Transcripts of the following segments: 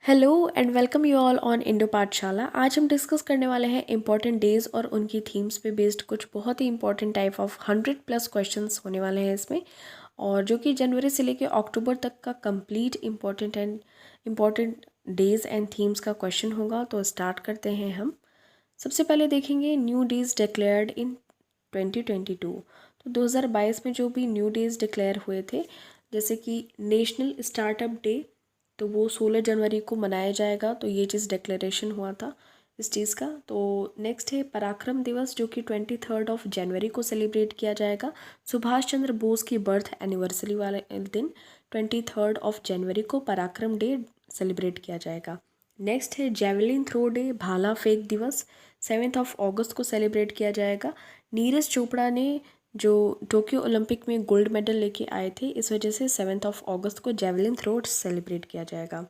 Hello and welcome you all on Indo पाठशाला। आज हम डिस्कस करने वाले हैं इंपॉर्टेंट डेज और उनकी थीम्स पे बेस्ड कुछ बहुत ही इंपॉर्टेंट टाइप ऑफ 100+ क्वेश्चंस होने वाले हैं इसमें, और जो कि जनवरी से लेकर अक्टूबर तक का complete important days and themes का क्वेश्चन होगा। तो स्टार्ट करते हैं हम। सबसे पहले देखेंगे न्यू डेज डिक्लेयर्ड इन 2022। तो 2022 में जो भी न्यू डेज डिक्लेयर हुए थे, जैसे कि नेशनल स्टार्टअप डे, तो वो 16 जनवरी को मनाया जाएगा। तो ये चीज़ डिक्लेरेशन हुआ था इस चीज़ का। तो नेक्स्ट है पराक्रम दिवस, जो कि 23 जनवरी को सेलिब्रेट किया जाएगा। सुभाष चंद्र बोस की बर्थ एनिवर्सरी वाले दिन 23 जनवरी को पराक्रम डे सेलिब्रेट किया जाएगा। नेक्स्ट है जेवलिन थ्रो डे, भाला फेंक दिवस, 7 अगस्त को सेलिब्रेट किया जाएगा। नीरज चोपड़ा ने जो टोक्यो ओलंपिक में गोल्ड मेडल लेके आए थे, इस वजह से 7 अगस्त को जेवलिन थ्रो सेलिब्रेट किया जाएगा।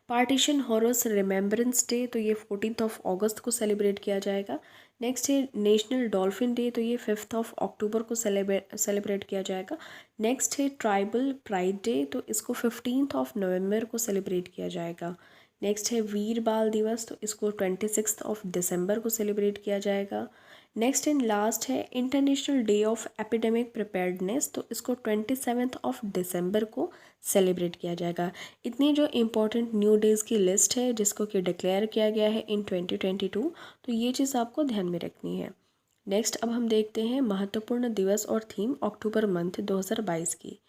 पार्टीशन हॉरर्स रिमेम्बरेंस डे, तो ये 14 अगस्त को सेलिब्रेट किया जाएगा। नेक्स्ट है नेशनल डॉल्फिन डे, तो ये 5 अक्टूबर को सेलिब्रेट किया जाएगा। नेक्स्ट है ट्राइबल प्राइड डे, तो इसको 15 नवंबर को सेलिब्रेट किया जाएगा। नेक्स्ट है वीर बाल दिवस, तो इसको 26 दिसंबर को सेलिब्रेट किया जाएगा। नेक्स्ट एंड लास्ट है international day of epidemic preparedness, तो इसको 27 दिसंबर को सेलिब्रेट किया जाएगा। इतनी जो इम्पोर्टेंट न्यू डेज़ की लिस्ट है जिसको कि डिक्लेयर किया गया है इन 2022, तो ये चीज़ आपको ध्यान में रखनी है। नेक्स्ट अब हम देखते हैं महत्वपूर्ण दिवस और थीम अक्टूबर मंथ 2022 की।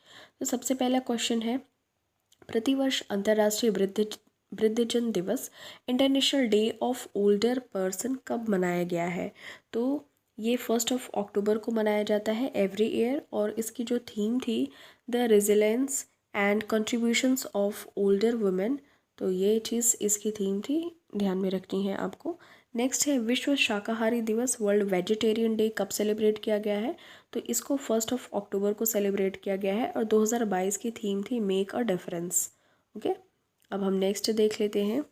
तो सबसे पहला क्वेश्चन है, प्रतिवर्ष अंतर्राष्ट्रीय वृद्धजन दिवस, international day of older person कब मनाया गया है? तो ये 1 अक्टूबर को मनाया जाता है एवरी ईयर, और इसकी जो थीम थी the resilience and contributions of older women, तो ये चीज़ इसकी थीम थी, ध्यान में रखनी है आपको। नेक्स्ट है विश्व शाकाहारी दिवस, वर्ल्ड वेजिटेरियन डे कब सेलिब्रेट किया गया है? तो इसको 1 अक्टूबर को सेलिब्रेट किया गया है, और 2022 की थीम थी मेक अ डिफरेंस। ओके, अब हम नेक्स्ट देख लेते हैं।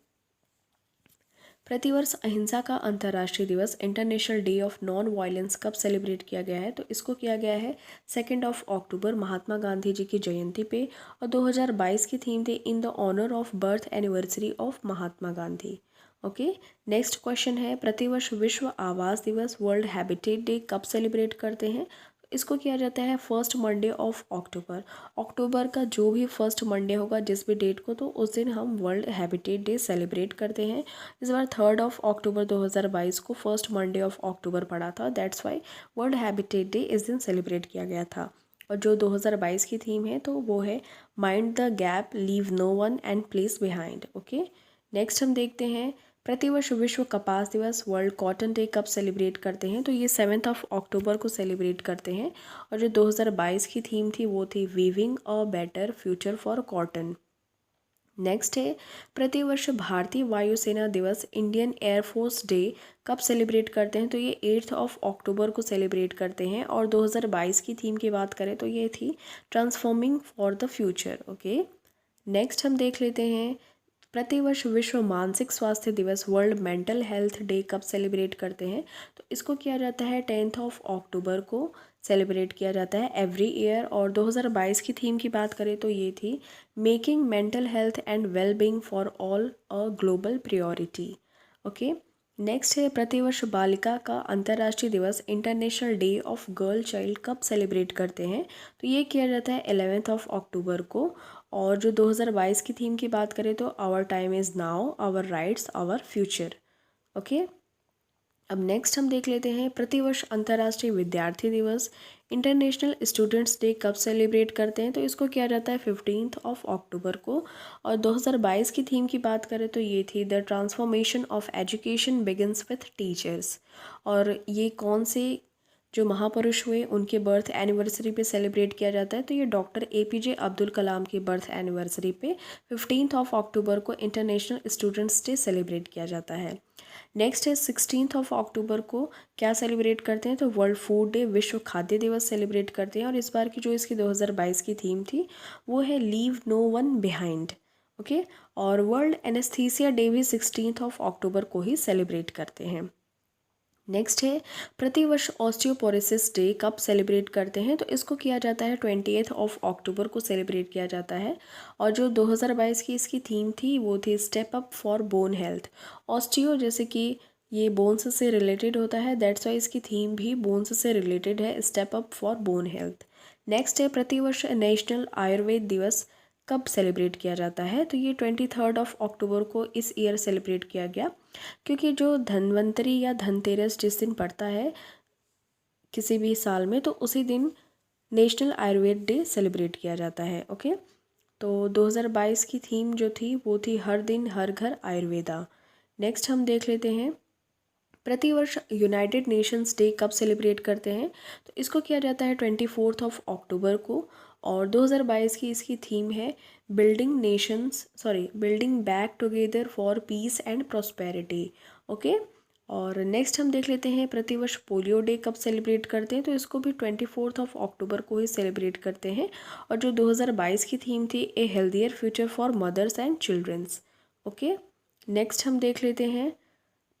प्रतिवर्ष अहिंसा का अंतर्राष्ट्रीय दिवस, international day of non violence कब सेलिब्रेट किया गया है? तो इसको किया गया है 2 अक्टूबर, महात्मा गांधी जी की जयंती पे, और 2022 की थीम थी in the honour of birth anniversary of Mahatma Gandhi. Okay, next question है, प्रतिवर्ष विश्व आवास दिवस, वर्ल्ड हैबिटेट डे कब सेलिब्रेट करते हैं? इसको किया जाता है फर्स्ट मंडे ऑफ अक्टूबर। अक्टूबर का जो भी फर्स्ट मंडे होगा जिस भी डेट को, तो उस दिन हम वर्ल्ड हैबिटेट डे सेलिब्रेट करते हैं। इस बार 3 अक्टूबर 2022 को फर्स्ट मंडे ऑफ अक्टूबर पड़ा था, that's why world habitat day इस दिन सेलिब्रेट किया गया था। और जो 2022 की थीम है तो वो है mind the gap, leave no one and place behind. Okay, next हम देखते हैं, प्रतिवर्ष विश्व कपास दिवस, वर्ल्ड कॉटन डे कब सेलिब्रेट करते हैं? तो ये 7 अक्टूबर को सेलिब्रेट करते हैं, और जो 2022 की थीम थी वो थी weaving a better future for cotton. Next है, प्रतिवर्ष भारतीय वायुसेना दिवस, इंडियन एयरफोर्स डे कब सेलिब्रेट करते हैं? तो ये 8 अक्टूबर को सेलिब्रेट करते हैं, और 2022 की थीम की बात करें तो ये थी transforming for the future. Okay, next हम देख लेते हैं, प्रतिवर्ष विश्व मानसिक स्वास्थ्य दिवस, वर्ल्ड मेंटल हेल्थ डे कब सेलिब्रेट करते हैं? तो इसको किया जाता है 10 अक्टूबर को सेलिब्रेट किया जाता है एवरी ईयर, और 2022 की थीम की बात करें तो ये थी making mental health and well being for all a global priority. Okay, next है, प्रतिवर्ष बालिका का अंतर्राष्ट्रीय दिवस, international day of girl child कब सेलिब्रेट करते हैं? तो ये किया जाता है 11 अक्टूबर को, और जो 2022 की थीम की बात करें तो our time is now, our rights, our future. Okay, अब नेक्स्ट हम देख लेते हैं, प्रतिवर्ष अंतर्राष्ट्रीय विद्यार्थी दिवस, इंटरनेशनल स्टूडेंट्स डे कब सेलिब्रेट करते हैं? तो इसको किया जाता है 15 अक्टूबर को, और 2022 की थीम की बात करें तो ये थी the transformation of education begins with teachers. और ये कौन से जो महापुरुष हुए उनके बर्थ एनिवर्सरी पे सेलिब्रेट किया जाता है? तो ये डॉक्टर APJ अब्दुल कलाम की बर्थ एनिवर्सरी पे 15 अक्टूबर को इंटरनेशनल स्टूडेंट्स डे सेलिब्रेट किया जाता है। नेक्स्ट है 16 अक्टूबर को क्या सेलिब्रेट करते हैं? तो वर्ल्ड फूड डे, विश्व खाद्य दिवस सेलिब्रेट करते हैं, और इस बार की जो इसकी 2022 की थीम थी वो है leave no one behind. Okay, और वर्ल्ड एनेस्थीसिया डे भी 16 अक्टूबर को ही सेलिब्रेट करते हैं। नेक्स्ट है प्रतिवर्ष ऑस्टियोपोरोसिस डे कब सेलिब्रेट करते हैं, तो इसको किया जाता है 28 ऑफ अक्टूबर को सेलिब्रेट किया जाता है। और जो 2022 की इसकी थीम थी वो थी step up for bone health. Osteo जैसे कि ये बोन्स से रिलेटेड होता है, दैट्स वाई इसकी थीम भी बोन्स से रिलेटेड है, step up for bone health. Next है प्रतिवर्ष नेशनल आयुर्वेद दिवस कब सेलिब्रेट किया जाता है, तो ये 23 ऑफ अक्टूबर को इस ईयर सेलिब्रेट किया गया, क्योंकि जो धन्वंतरी या धनतेरस जिस दिन पड़ता है किसी भी साल में, तो उसी दिन नेशनल आयुर्वेद डे सेलिब्रेट किया जाता है। ओके, तो 2022 की थीम जो थी वो थी हर दिन हर घर आयुर्वेदा। नेक्स्ट हम देख लेते हैं प्रतिवर्ष यूनाइटेड नेशंस डे कब सेलिब्रेट करते हैं, तो इसको किया जाता है 24 ऑफ अक्टूबर को। और 2022 की इसकी थीम है building back together for piece and prosperity. Okay, और नेक्स्ट हम देख लेते हैं प्रतिवर्ष पोलियो डे कब सेलिब्रेट करते हैं, तो इसको भी 24 ऑफ अक्टूबर को ही सेलिब्रेट करते हैं। और जो 2022 की थीम थी a healthier future for mothers and childrens. Okay, next हम देख लेते हैं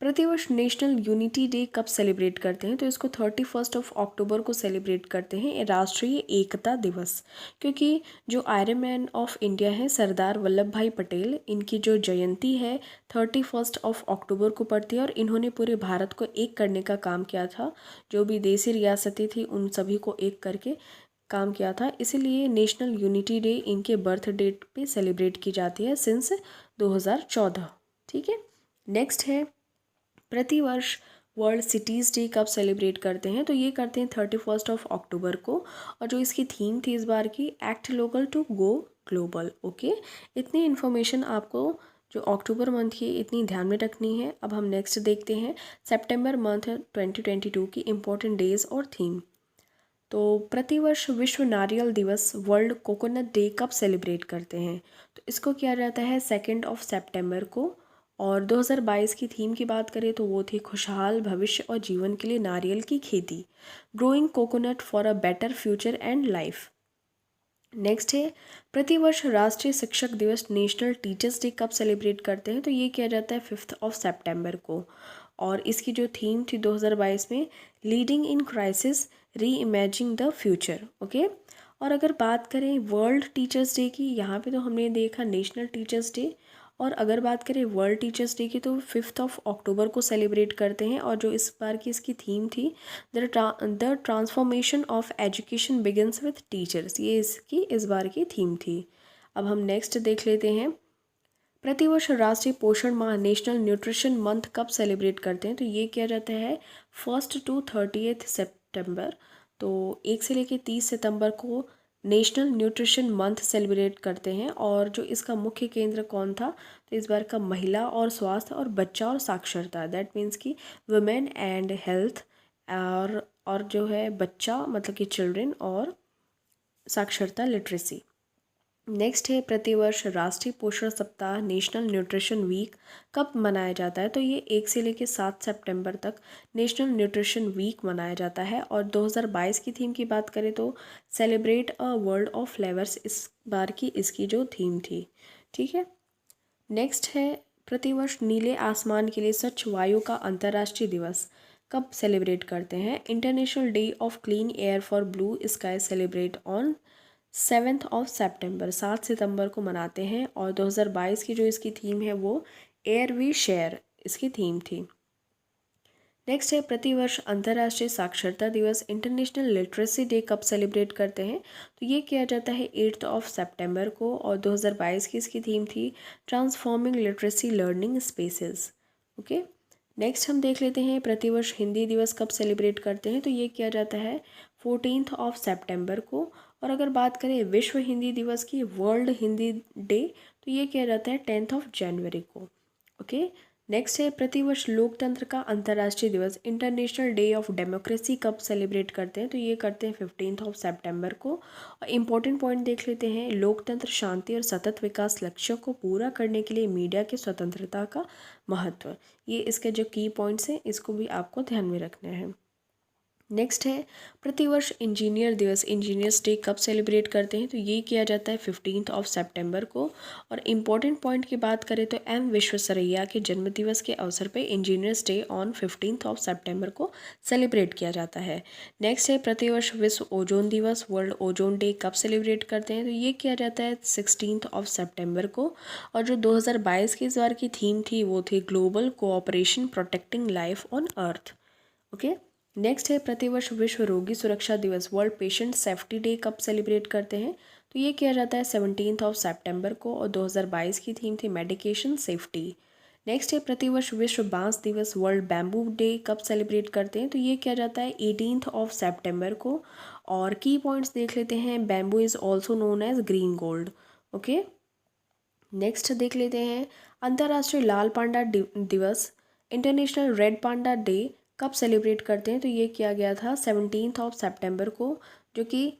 प्रतिवर्ष नेशनल यूनिटी डे कब सेलिब्रेट करते हैं, तो इसको 31 ऑफ अक्टूबर को सेलिब्रेट करते हैं, राष्ट्रीय एकता दिवस। क्योंकि जो आयरन मैन ऑफ इंडिया है सरदार वल्लभ भाई पटेल, इनकी जो जयंती है 31 ऑफ अक्टूबर को पड़ती है, और इन्होंने पूरे भारत को एक करने का काम किया था। जो भी देसी रियासतें थी उन सभी को एक करके काम किया था, इसीलिए नेशनल यूनिटी डे इनके बर्थ डेट पे सेलिब्रेट की जाती है सिंस 2014। ठीक है, नेक्स्ट है प्रतिवर्ष वर्ल्ड सिटीज़ डे कब सेलिब्रेट करते हैं, तो ये करते हैं 31 ऑफ अक्टूबर को। और जो इसकी थीम थी इस बार की act local to go global. Okay, इतनी इन्फॉर्मेशन आपको जो अक्टूबर मंथ की इतनी ध्यान में रखनी है। अब हम नेक्स्ट देखते हैं सितंबर मंथ 2022 की इम्पोर्टेंट डेज और थीम। तो प्रतिवर्ष विश्व नारियल दिवस वर्ल्ड कोकोनट डे कब सेलिब्रेट करते हैं, तो इसको किया जाता है 2 ऑफ सितंबर को। और 2022 की थीम की बात करें तो वो थी खुशहाल भविष्य और जीवन के लिए नारियल की खेती, growing coconut for a better future and life. Next है प्रतिवर्ष राष्ट्रीय शिक्षक दिवस नेशनल टीचर्स डे कब सेलिब्रेट करते हैं, तो ये किया जाता है 5 ऑफ सितंबर को। और इसकी जो थीम थी 2022 में लीडिंग इन क्राइसिस री इमेजिंग द फ्यूचर। ओके, और अगर बात करें वर्ल्ड टीचर्स डे की, यहाँ पे तो हमने देखा नेशनल टीचर्स डे, और अगर बात करें वर्ल्ड टीचर्स डे की तो 5 ऑफ अक्टूबर को सेलिब्रेट करते हैं। और जो इस बार की इसकी थीम थी the transformation of education begins with teachers, ये इसकी इस बार की थीम थी। अब हम नेक्स्ट देख लेते हैं प्रतिवर्ष राष्ट्रीय पोषण माह नेशनल न्यूट्रिशन मंथ कब सेलिब्रेट करते हैं, तो ये किया जाता है 1 to 30 सितंबर। तो 1 से लेकर 30 सितंबर को नेशनल न्यूट्रिशन मंथ सेलिब्रेट करते हैं। और जो इसका मुख्य केंद्र कौन था, तो इस बार का महिला और स्वास्थ्य और बच्चा और साक्षरता, दैट मीन्स कि वुमेन एंड हेल्थ, और जो है बच्चा मतलब कि चिल्ड्रन, और साक्षरता लिटरेसी। नेक्स्ट है प्रतिवर्ष राष्ट्रीय पोषण सप्ताह नेशनल न्यूट्रिशन वीक कब मनाया जाता है, तो ये 1 से लेकर 7 सितंबर तक नेशनल न्यूट्रिशन वीक मनाया जाता है। और 2022 की थीम की बात करें तो celebrate a world of flavours इस बार की इसकी जो थीम थी। ठीक है, नेक्स्ट है प्रतिवर्ष नीले आसमान के लिए स्वच्छ वायु का अंतर्राष्ट्रीय दिवस कब सेलिब्रेट करते हैं, international day of clean air for blue sky celebrate on 7 of सितंबर, 7 सितंबर को मनाते हैं। और 2022 की जो इसकी थीम है वो एयर वी शेयर इसकी थीम थी। नेक्स्ट है प्रतिवर्ष अंतर्राष्ट्रीय साक्षरता दिवस इंटरनेशनल लिटरेसी डे कब सेलिब्रेट करते हैं, तो ये किया जाता है 8 ऑफ सितंबर को। और 2022 की इसकी थीम थी transforming literacy learning spaces. Okay, next हम देख लेते हैं प्रतिवर्ष हिंदी दिवस कब सेलिब्रेट करते हैं, तो ये किया जाता है 14 ऑफ सितंबर को। और अगर बात करें विश्व हिंदी दिवस की, वर्ल्ड हिंदी डे, तो ये किया जाता है 10 ऑफ जनवरी को। ओके, नेक्स्ट है प्रतिवर्ष लोकतंत्र का अंतर्राष्ट्रीय दिवस इंटरनेशनल डे ऑफ डेमोक्रेसी कब सेलिब्रेट करते हैं, तो ये करते हैं 15 ऑफ सितंबर को। और इम्पोर्टेंट पॉइंट देख लेते हैं लोकतंत्र शांति और सतत विकास लक्ष्यों को पूरा करने के लिए मीडिया की स्वतंत्रता का महत्व, ये इसके जो की पॉइंट्स हैं इसको भी आपको ध्यान में रखना है। नेक्स्ट है प्रतिवर्ष इंजीनियर दिवस, इंजीनियर्स डे कब सेलिब्रेट करते हैं? तो ये किया जाता है 15 सितंबर को। और इम्पॉर्टेंट पॉइंट की बात करें तो एम विश्वेश्वरैया के जन्मदिवस के अवसर पे इंजीनियर्स डे ऑन 15 सितंबर को सेलिब्रेट किया जाता है। नेक्स्ट है प्रतिवर्ष विश्व ओजोन दिवस, वर्ल्ड ओजोन डे कब सेलिब्रेट करते हैं? तो ये किया जाता है 16 सितंबर को। और जो 2022 की इस बार की थीम थी वो थी global cooperation protecting life on earth. Okay. Next है प्रतिवर्ष विश्व रोगी सुरक्षा दिवस, वर्ल्ड पेशेंट सेफ्टी डे कब सेलिब्रेट करते हैं? तो ये किया जाता है 17 सितंबर को। और 2022 की थीम थी मेडिकेशन सेफ्टी। नेक्स्ट है प्रतिवर्ष विश्व बांस दिवस, वर्ल्ड बैम्बू डे कब सेलिब्रेट करते हैं? तो ये किया जाता है 18 सितंबर को। और की पॉइंट्स देख लेते हैं। Bamboo is also known as green gold. Okay. Next देख लेते हैं अंतर्राष्ट्रीय लाल पांडा दिवस, इंटरनेशनल रेड पांडा डे कब सेलिब्रेट करते हैं? तो ये किया गया था 17 सितंबर को, जो कि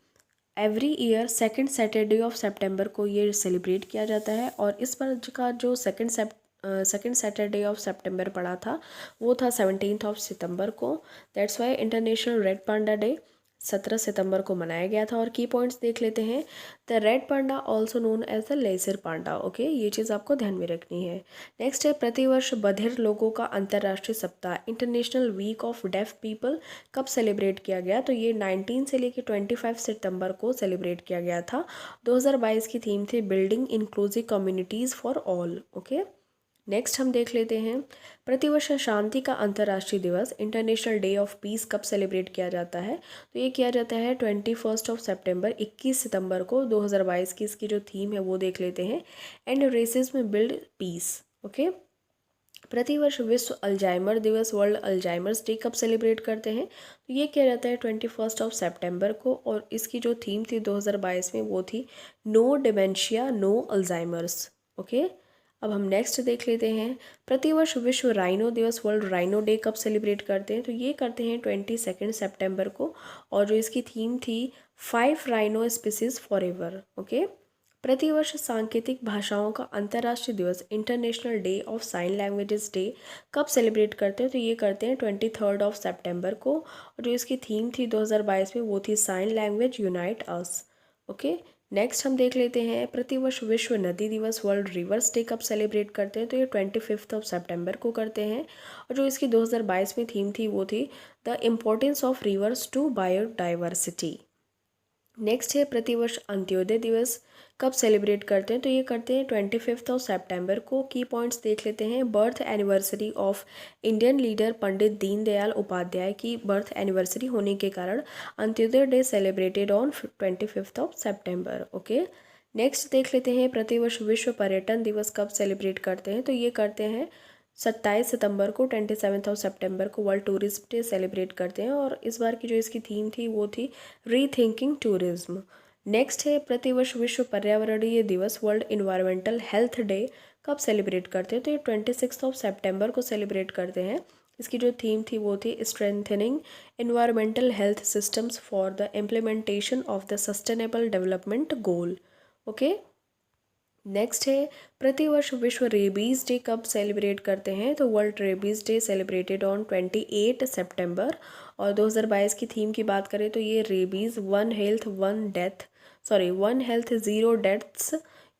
every year second Saturday of सितंबर को ये सेलिब्रेट किया जाता है। और इस बार का जो सेकंड सैटरडे ऑफ सितंबर पड़ा था वो था 17 सितंबर को। That's why international red panda day 17 सितंबर को मनाया गया था। और की पॉइंट्स देख लेते हैं। The red panda also known as the lesser panda. Okay, ये चीज़ आपको ध्यान में रखनी है। नेक्स्ट है प्रतिवर्ष बधिर लोगों का अंतर्राष्ट्रीय सप्ताह, international week of deaf people कब सेलिब्रेट किया गया? तो ये 19 से लेकर 25 सितंबर को सेलिब्रेट किया गया था। 2022 की थीम थी building inclusive communities for all. Okay. Next हम देख लेते हैं प्रतिवर्ष शांति का अंतर्राष्ट्रीय दिवस, इंटरनेशनल डे ऑफ पीस कब सेलिब्रेट किया जाता है? तो ये किया जाता है 21 सितंबर, 21 सितंबर को। 2022 की इसकी जो थीम है वो देख लेते हैं, end racism build peace. Okay. प्रतिवर्ष विश्व अल्जाइमर दिवस, वर्ल्ड अल्जाइमर्स डे कब सेलिब्रेट करते हैं? तो ये किया जाता है 21 सितंबर को। और इसकी जो थीम थी 2022 में वो थी no dementia no Alzheimer's. Okay. अब हम नेक्स्ट देख लेते हैं प्रतिवर्ष विश्व राइनो दिवस, वर्ल्ड राइनो डे कब सेलिब्रेट करते हैं? तो ये करते हैं 22 सितंबर को। और जो इसकी थीम थी 5 rhino species for ever. Okay. प्रतिवर्ष सांकेतिक भाषाओं का अंतर्राष्ट्रीय दिवस, international day of sine languages day कब सेलिब्रेट करते हैं? तो ये करते हैं 23 सितंबर को। और जो इसकी थीम थी 2022 में वो थी साइन लैंग्वेज यूनाइट अस। ओके। नेक्स्ट हम देख लेते हैं प्रतिवर्ष विश्व नदी दिवस, वर्ल्ड रिवर्स डे कब सेलिब्रेट करते हैं? तो ये 25 सितंबर को करते हैं। और जो इसकी 2022 में थीम थी वो थी the importance of rivers to biodiversity. Next है प्रतिवर्ष अंत्योदय दिवस कब सेलिब्रेट करते हैं? तो ये करते हैं 25 सितंबर को। की पॉइंट्स देख लेते हैं। Birth anniversary of Indian leader Pandit Deendayal Upadhyay की बर्थ एनिवर्सरी होने के कारण अंत्योदय डे सेलिब्रेटेड ऑन 25 सितंबर। ओके। नेक्स्ट देख लेते हैं प्रतिवर्ष विश्व पर्यटन दिवस कब सेलिब्रेट करते हैं? तो ये करते हैं 27 सितंबर को। 27 सितंबर को वर्ल्ड टूरिज्म डे सेलिब्रेट करते हैं। और इस बार की जो इसकी थीम थी वो थी रीथिंकिंग टूरिज्म। नेक्स्ट है प्रतिवर्ष विश्व पर्यावरणीय दिवस, वर्ल्ड इन्वायरमेंटल हेल्थ डे कब सेलिब्रेट करते हैं? तो ये 26 सितंबर को सेलिब्रेट करते हैं। इसकी जो थीम थी वो थी strengthening environmental health systems for the implementation of the sustainable development goal. Okay. Next है प्रतिवर्ष विश्व रेबीज डे कब सेलिब्रेट करते हैं? तो world rabies day celebrated on 28 सितंबर। और 2022 की थीम की बात करें तो ये rabies one health one health zero deaths,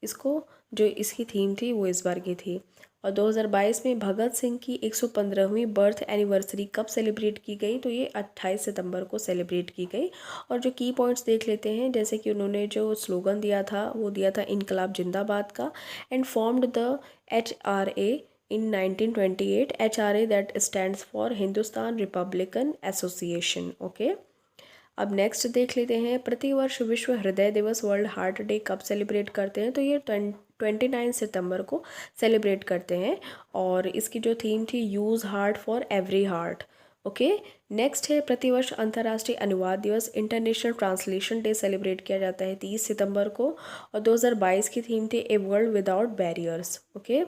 इसको जो इसकी थीम थी वो इस बार की थी। और 2022 में भगत सिंह की 115वीं बर्थ एनिवर्सरी कब सेलिब्रेट की गई? तो ये 28 सितंबर को सेलिब्रेट की गई। और जो की पॉइंट्स देख लेते हैं, जैसे कि उन्होंने जो स्लोगन दिया था वो दिया था इनकलाब जिंदाबाद का, and formed the HRA in 1928, HRA that stands for Hindustan Republican association. Okay. अब नेक्स्ट देख लेते हैं प्रतिवर्ष विश्व हृदय दिवस, वर्ल्ड हार्ट डे कब सेलिब्रेट करते हैं? तो ये 29 सितंबर को सेलिब्रेट करते हैं। और इसकी जो थीम थी use heart for every heart. Okay. Next है प्रतिवर्ष अंतर्राष्ट्रीय अनुवाद दिवस, इंटरनेशनल ट्रांसलेशन डे सेलिब्रेट किया जाता है 30 सितंबर को। और 2022 की थीम थी a world without barriers. Okay.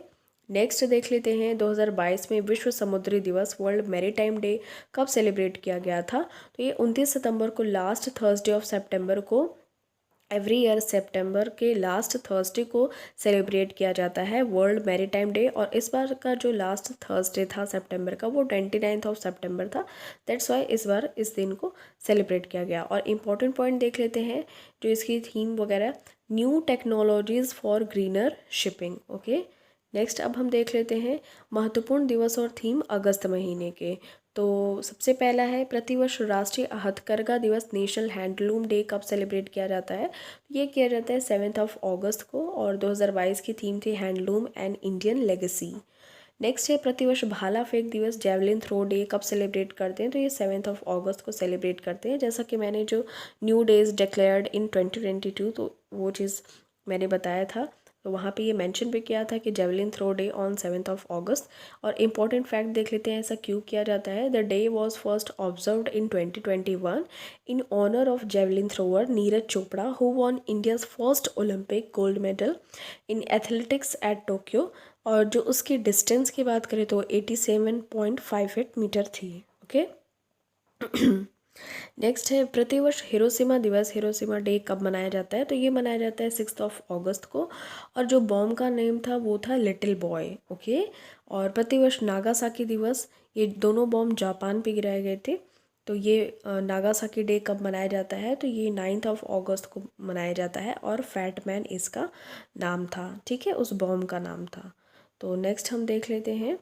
Next देख लेते हैं 2022 में विश्व समुद्री दिवस, वर्ल्ड मैरीटाइम डे कब सेलिब्रेट किया गया था? तो ये 29 सितंबर को, लास्ट थर्सडे ऑफ सितंबर को एवरी ईयर सितंबर के लास्ट थर्सडे को सेलिब्रेट किया जाता है वर्ल्ड मैरीटाइम डे। और इस बार का जो लास्ट थर्सडे था सितंबर का वो 29 था। दैट्स वाई इस बार इस दिन को सेलिब्रेट किया गया। और इम्पॉर्टेंट पॉइंट देख लेते हैं जो इसकी थीम वगैरह, new technologies for greener shipping. Okay, next अब हम देख लेते हैं महत्वपूर्ण दिवस और थीम अगस्त महीने के। तो सबसे पहला है प्रतिवर्ष राष्ट्रीय हथकरघा दिवस, नेशनल हैंडलूम डे कब सेलिब्रेट किया जाता है? ये किया जाता है 7 अगस्त को। और 2022 की थीम थी handloom and Indian legacy. Next है प्रतिवर्ष भाला फेंक दिवस, जेवलिन थ्रो डे कब सेलिब्रेट करते हैं? तो ये 7 अगस्त को सेलिब्रेट करते हैं। जैसा कि मैंने जो न्यू डेज डिक्लेयर्ड इन 2022 तो वो चीज़ मैंने बताया था, तो वहाँ पे ये मेंशन भी किया था कि जेवलिन थ्रो डे ऑन 7 अगस्त। और इम्पॉर्टेंट फैक्ट देख लेते हैं ऐसा क्यों किया जाता है। The day was first observed in 2021 in honour of javelin thrower Neeraj Chopra who won India's first Olympic gold medal in athletics at Tokyo. और जो उसकी डिस्टेंस की बात करें तो 87.58 मीटर थी। ओके, नेक्स्ट है प्रतिवर्ष हिरोशिमा दिवस, हिरोशिमा डे कब मनाया जाता है? तो ये मनाया जाता है 6 अगस्त को। और जो बॉम्ब का नेम था वो था लिटिल बॉय। ओके, और प्रतिवर्ष नागासाकी दिवस, ये दोनों बॉम्ब जापान पे गिराए गए थे। तो ये नागासाकी डे कब मनाया जाता है? तो ये 9 अगस्त को मनाया जाता है और फैट मैन इसका नाम था। ठीक है, उस बॉम्ब का नाम था। तो नेक्स्ट हम देख लेते हैं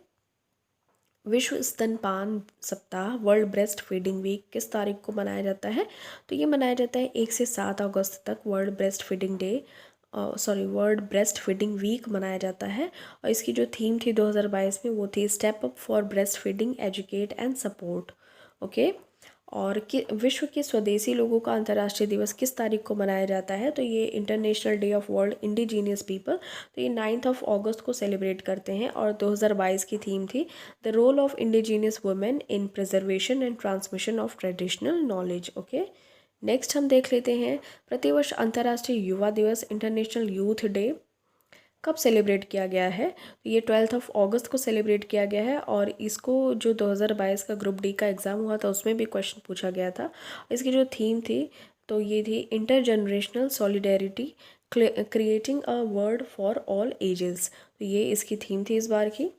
विश्व स्तनपान सप्ताह, वर्ल्ड ब्रेस्ट फीडिंग वीक किस तारीख को मनाया जाता है? तो ये मनाया जाता है 1 से 7 अगस्त तक world breastfeeding day, world breastfeeding week मनाया जाता है। और इसकी जो थीम थी 2022 में वो थी step up for breast feeding, educate and support. Okay, और विश्व के स्वदेशी लोगों का अंतर्राष्ट्रीय दिवस किस तारीख को मनाया जाता है? तो ये international day of world indigenous people, तो ये 9 अगस्त को सेलिब्रेट करते हैं। और 2022 की थीम थी the role of indigenous women in preservation and transmission of traditional knowledge. Okay, next हम देख लेते हैं प्रतिवर्ष अंतर्राष्ट्रीय युवा दिवस, इंटरनेशनल यूथ डे कब सेलिब्रेट किया गया है? तो ये 12 अगस्त को सेलिब्रेट किया गया है। और इसको जो 2022 का ग्रुप डी का एग्ज़ाम हुआ था उसमें भी क्वेश्चन पूछा गया था। इसकी जो थीम थी तो ये थी inter generational solidarity creating a world for all ages. तो ये इसकी थीम थी इस बार की।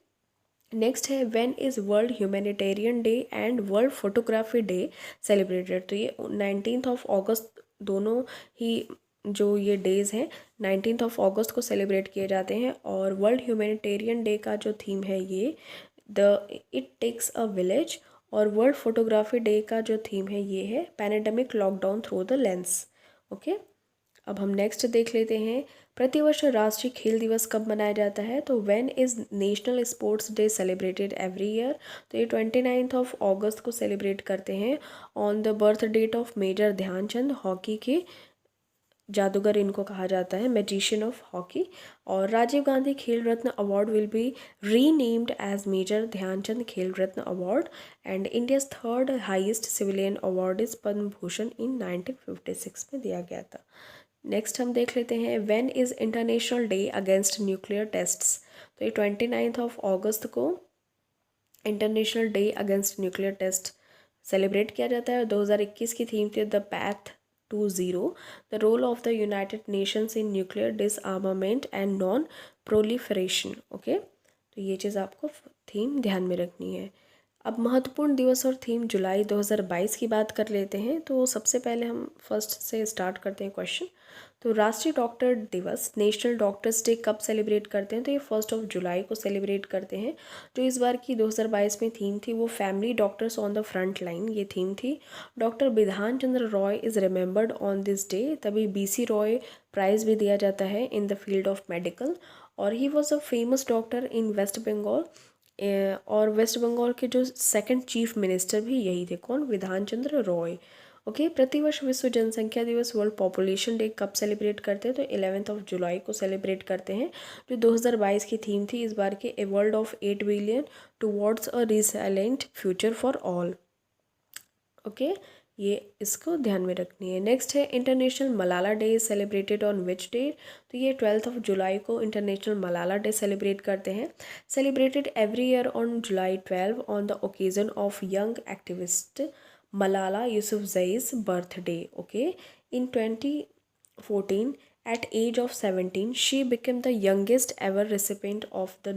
नेक्स्ट है when is world humanitarian day and world photography day celebrated? तो ये 19 अगस्त दोनों ही जो ये डेज़ हैं 19 अगस्त को सेलिब्रेट किए जाते हैं। और वर्ल्ड ह्यूमैनिटेरियन डे का जो थीम है ये the it takes a village. और वर्ल्ड फोटोग्राफी डे का जो थीम है ये है pandemic lockdown through the lens. Okay, अब हम नेक्स्ट देख लेते हैं प्रतिवर्ष राष्ट्रीय खेल दिवस कब मनाया जाता है? तो when is national sports day celebrated every year? तो ये 29 अगस्त को सेलिब्रेट करते हैं on the birth date of major Dhyan Chand, hockey के जादूगर इनको कहा जाता है, मैजिशियन ऑफ हॉकी। और Rajiv Gandhi Khel Ratna award will be renamed as major Dhyanchand Khel Ratna award. And India's third highest civilian award is Padma Bhushan in 1956 में दिया गया था। नेक्स्ट हम देख लेते हैं when is international day against nuclear tests? तो ये 29 अगस्त को international day against nuclear test celebrate किया जाता है। और 2021 की थीम थी the path to zero, the role of the United Nations in nuclear disarmament and non proliferation. Okay, तो ये चीज़ आपको थीम ध्यान में रखनी है। अब महत्वपूर्ण दिवस और थीम जुलाई 2022 की बात कर लेते हैं। तो सबसे पहले हम फर्स्ट से स्टार्ट करते हैं क्वेश्चन। तो राष्ट्रीय डॉक्टर दिवस, नेशनल डॉक्टर्स डे कब सेलिब्रेट करते हैं? तो ये 1 जुलाई को सेलिब्रेट करते हैं। जो इस बार की 2022 में थीम थी वो family doctors on the front line, ये थीम थी। Doctor Bidhan Chandra Roy is remembered on this day, तभी BC रॉय प्राइज़ भी दिया जाता है in the field of medical. और he was a famous doctor in West Bengal. और वेस्ट बंगाल के जो सेकंड चीफ मिनिस्टर भी यही थे, कौन? विधान चंद्र रॉय। ओके, प्रतिवर्ष विश्व जनसंख्या दिवस, वर्ल्ड पॉपुलेशन डे कब सेलिब्रेट करते हैं? तो 11 जुलाई को सेलिब्रेट करते हैं। जो 2022 की थीम थी इस बार के a world of 8 billion towards a resilient future for all. Okay, ये इसको ध्यान में रखनी है। नेक्स्ट है international Malala day celebrated on which day? तो ये 12 जुलाई को इंटरनेशनल मलाला डे सेलिब्रेट करते हैं। Celebrated every year on July 12 on the occasion of young activist Malala Yousafzai's birthday. Okay, in 14, at age of 17, she became the youngest ever recipient of the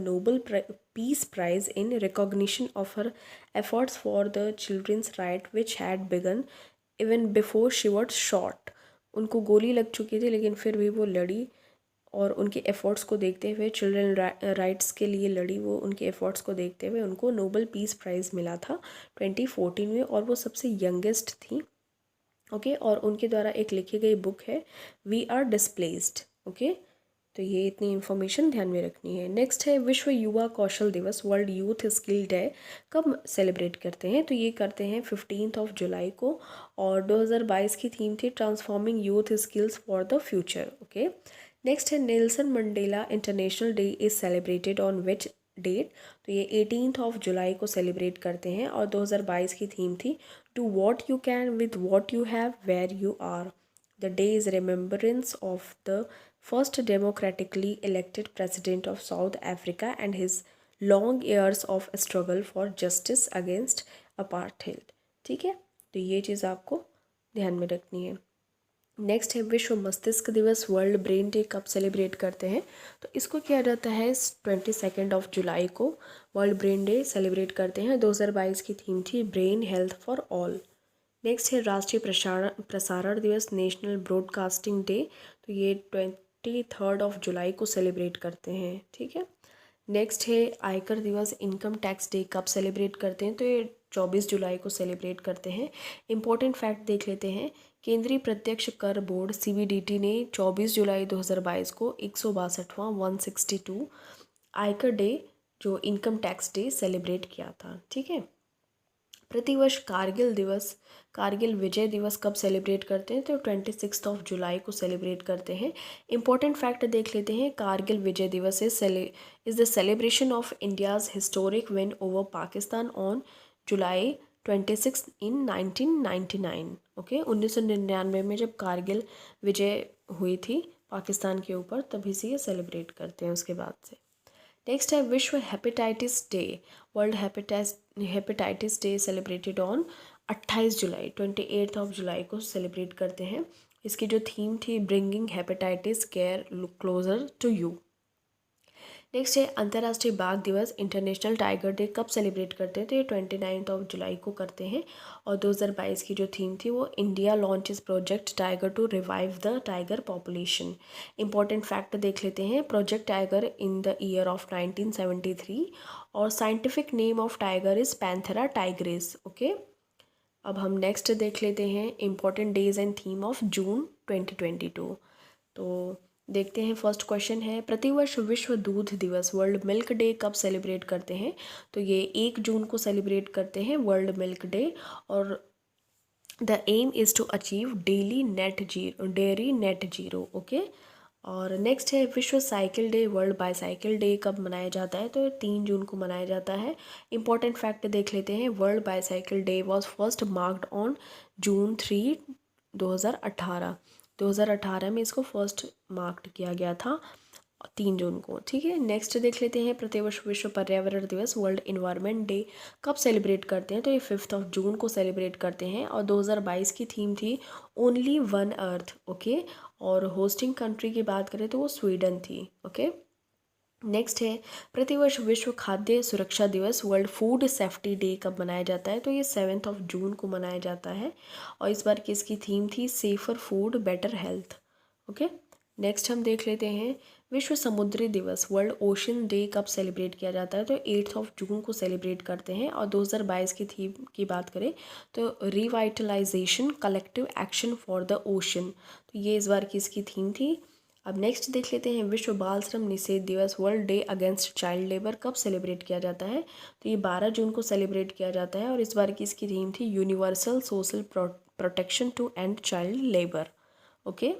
Peace Prize in recognition of her efforts for the children's right, which had begun even before she was shot. उनको गोली लग चुकी थी लेकिन फिर भी वो लड़ी और उनके एफ़र्ट्स को देखते हुए, चिल्ड्रन राइट्स के लिए लड़ी वो, उनके एफ़र्ट्स को देखते हुए उनको नोबल पीस प्राइज़ मिला था 2014 में, और वो सबसे यंगेस्ट थी। ओके, और उनके द्वारा एक लिखी गई बुक है वी आर डिस्प्लेस्ड। ओके, तो ये इतनी इन्फॉर्मेशन ध्यान में रखनी है। नेक्स्ट है विश्व युवा कौशल दिवस, वर्ल्ड यूथ स्किल डे, कब सेलिब्रेट करते हैं? तो ये करते हैं 15 जुलाई को, और 2022 की थीम थी transforming youth skills for the future. Okay, next है Nelson Mandela international day is celebrated on which date? तो ये 18 जुलाई को सेलिब्रेट करते हैं, और 2022 की थीम थी do what you can with what you have where you are. The day is remembrance of the first democratically elected president of South Africa and his long years of struggle for justice against apartheid. ठीक है, तो ये चीज़ आपको ध्यान में रखनी है। नेक्स्ट है विश्व मस्तिष्क दिवस, वर्ल्ड ब्रेन डे, कब सेलिब्रेट करते हैं? तो इसको किया जाता है 22 जुलाई को, वर्ल्ड ब्रेन डे सेलिब्रेट करते हैं। 2022 की थीम थी brain health for all. Next है राष्ट्रीय प्रसारण दिवस, नेशनल ब्रॉडकास्टिंग डे, तो ये 23 जुलाई को सेलिब्रेट करते हैं। ठीक है, नेक्स्ट है आयकर दिवस, इनकम टैक्स डे, कब सेलिब्रेट करते हैं? तो ये 24 जुलाई को सेलिब्रेट करते हैं। इंपॉर्टेंट फैक्ट देख लेते हैं। केंद्रीय प्रत्यक्ष कर बोर्ड CBDT ने 24 जुलाई 2022 को 162वां 162 आयकर डे, जो इनकम टैक्स डे, सेलिब्रेट किया था। ठीक है, प्रतिवर्ष कारगिल दिवस, कारगिल विजय दिवस कब सेलिब्रेट करते हैं? तो 26 जुलाई को सेलिब्रेट करते हैं। इंपॉर्टेंट फैक्ट देख लेते हैं। कारगिल विजय दिवस is the celebration of India's historic win over Pakistan on July 26 in 1999। Okay, 1999 में जब कारगिल विजय हुई थी पाकिस्तान के ऊपर, तभी से ये सेलिब्रेट करते हैं उसके बाद से। नेक्स्ट है विश्व hepatitis day, world hepatitis day celebrated on 28 July, 28 जुलाई को सेलिब्रेट करते हैं। इसकी जो थीम थी bringing hepatitis care closer to you. Next है अंतर्राष्ट्रीय बाघ दिवस, इंटरनेशनल टाइगर डे, कब सेलिब्रेट करते हैं? तो ये 29 जुलाई को करते हैं, और 2022 की जो थीम थी वो India launches project tiger to revive the tiger population. Important fact देख लेते हैं। Project tiger in the year of 1973, और scientific name of tiger is Panthera tigris. Okay, अब हम नेक्स्ट देख लेते हैं important days and theme of June 2022। तो देखते हैं, फर्स्ट क्वेश्चन है प्रतिवर्ष विश्व दूध दिवस, वर्ल्ड मिल्क डे, कब सेलिब्रेट करते हैं? तो ये 1 जून को सेलिब्रेट करते हैं वर्ल्ड मिल्क डे, और the aim is to achieve dairy net zero. Okay, और नेक्स्ट है विश्व cycle day, world bicycle day, कब मनाया जाता है? तो 3 जून को मनाया जाता है। इंपॉर्टेंट फैक्ट देख लेते हैं। World bicycle day was first marked on June 3, 2018। 2018 में इसको फर्स्ट मार्क्ड किया गया था 3 जून को। ठीक है, नेक्स्ट देख लेते हैं प्रतिवर्ष विश्व पर्यावरण दिवस, वर्ल्ड इन्वायरमेंट डे, कब सेलिब्रेट करते हैं? तो ये 5 जून को सेलिब्रेट करते हैं, और 2022 की थीम थी ओनली वन अर्थ। ओके, और होस्टिंग कंट्री की बात करें तो वो स्वीडन थी। ओके, नेक्स्ट है प्रतिवर्ष विश्व खाद्य सुरक्षा दिवस, वर्ल्ड फूड सेफ्टी डे, कब मनाया जाता है? तो ये 7 जून को मनाया जाता है, और इस बार की इसकी थीम थी safer food better health. Okay, next हम देख लेते हैं विश्व समुद्री दिवस, वर्ल्ड ओशन डे, कब सेलिब्रेट किया जाता है? तो 8 जून को सेलिब्रेट करते हैं, और 2022 की थीम की बात करें तो revitalisation collective action for the ocean, तो ये इस बार की इसकी थीम थी। अब नेक्स्ट देख लेते हैं विश्व बाल श्रम निषेध दिवस, world day against child labour, कब सेलिब्रेट किया जाता है? तो ये 12 जून को सेलिब्रेट किया जाता है, और इस बार की इसकी थीम थी universal social protection to end child labour. Okay,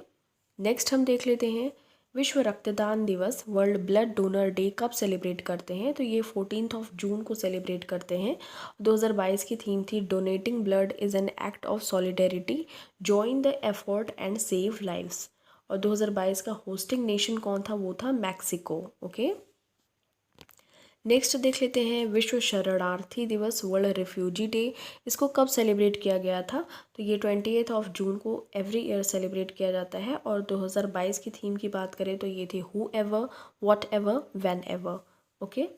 next हम देख लेते हैं विश्व रक्तदान दिवस, वर्ल्ड ब्लड डोनर डे, कब सेलिब्रेट करते हैं? तो ये 14 जून को सेलिब्रेट करते हैं। 2022 की थीम थी donating blood is an act of solidarity, join the effort and save lives, और 2022 का होस्टिंग नेशन कौन था? वो था मैक्सिको। ओके, नेक्स्ट देख लेते हैं विश्व शरणार्थी दिवस, वर्ल्ड रिफ्यूजी डे। इसको कब सेलिब्रेट किया गया था? तो ये 28 जून को एवरी ईयर सेलिब्रेट किया जाता है। और 2022 की थीम की बात करें तो ये थी who ever, what ever, van ever. Okay,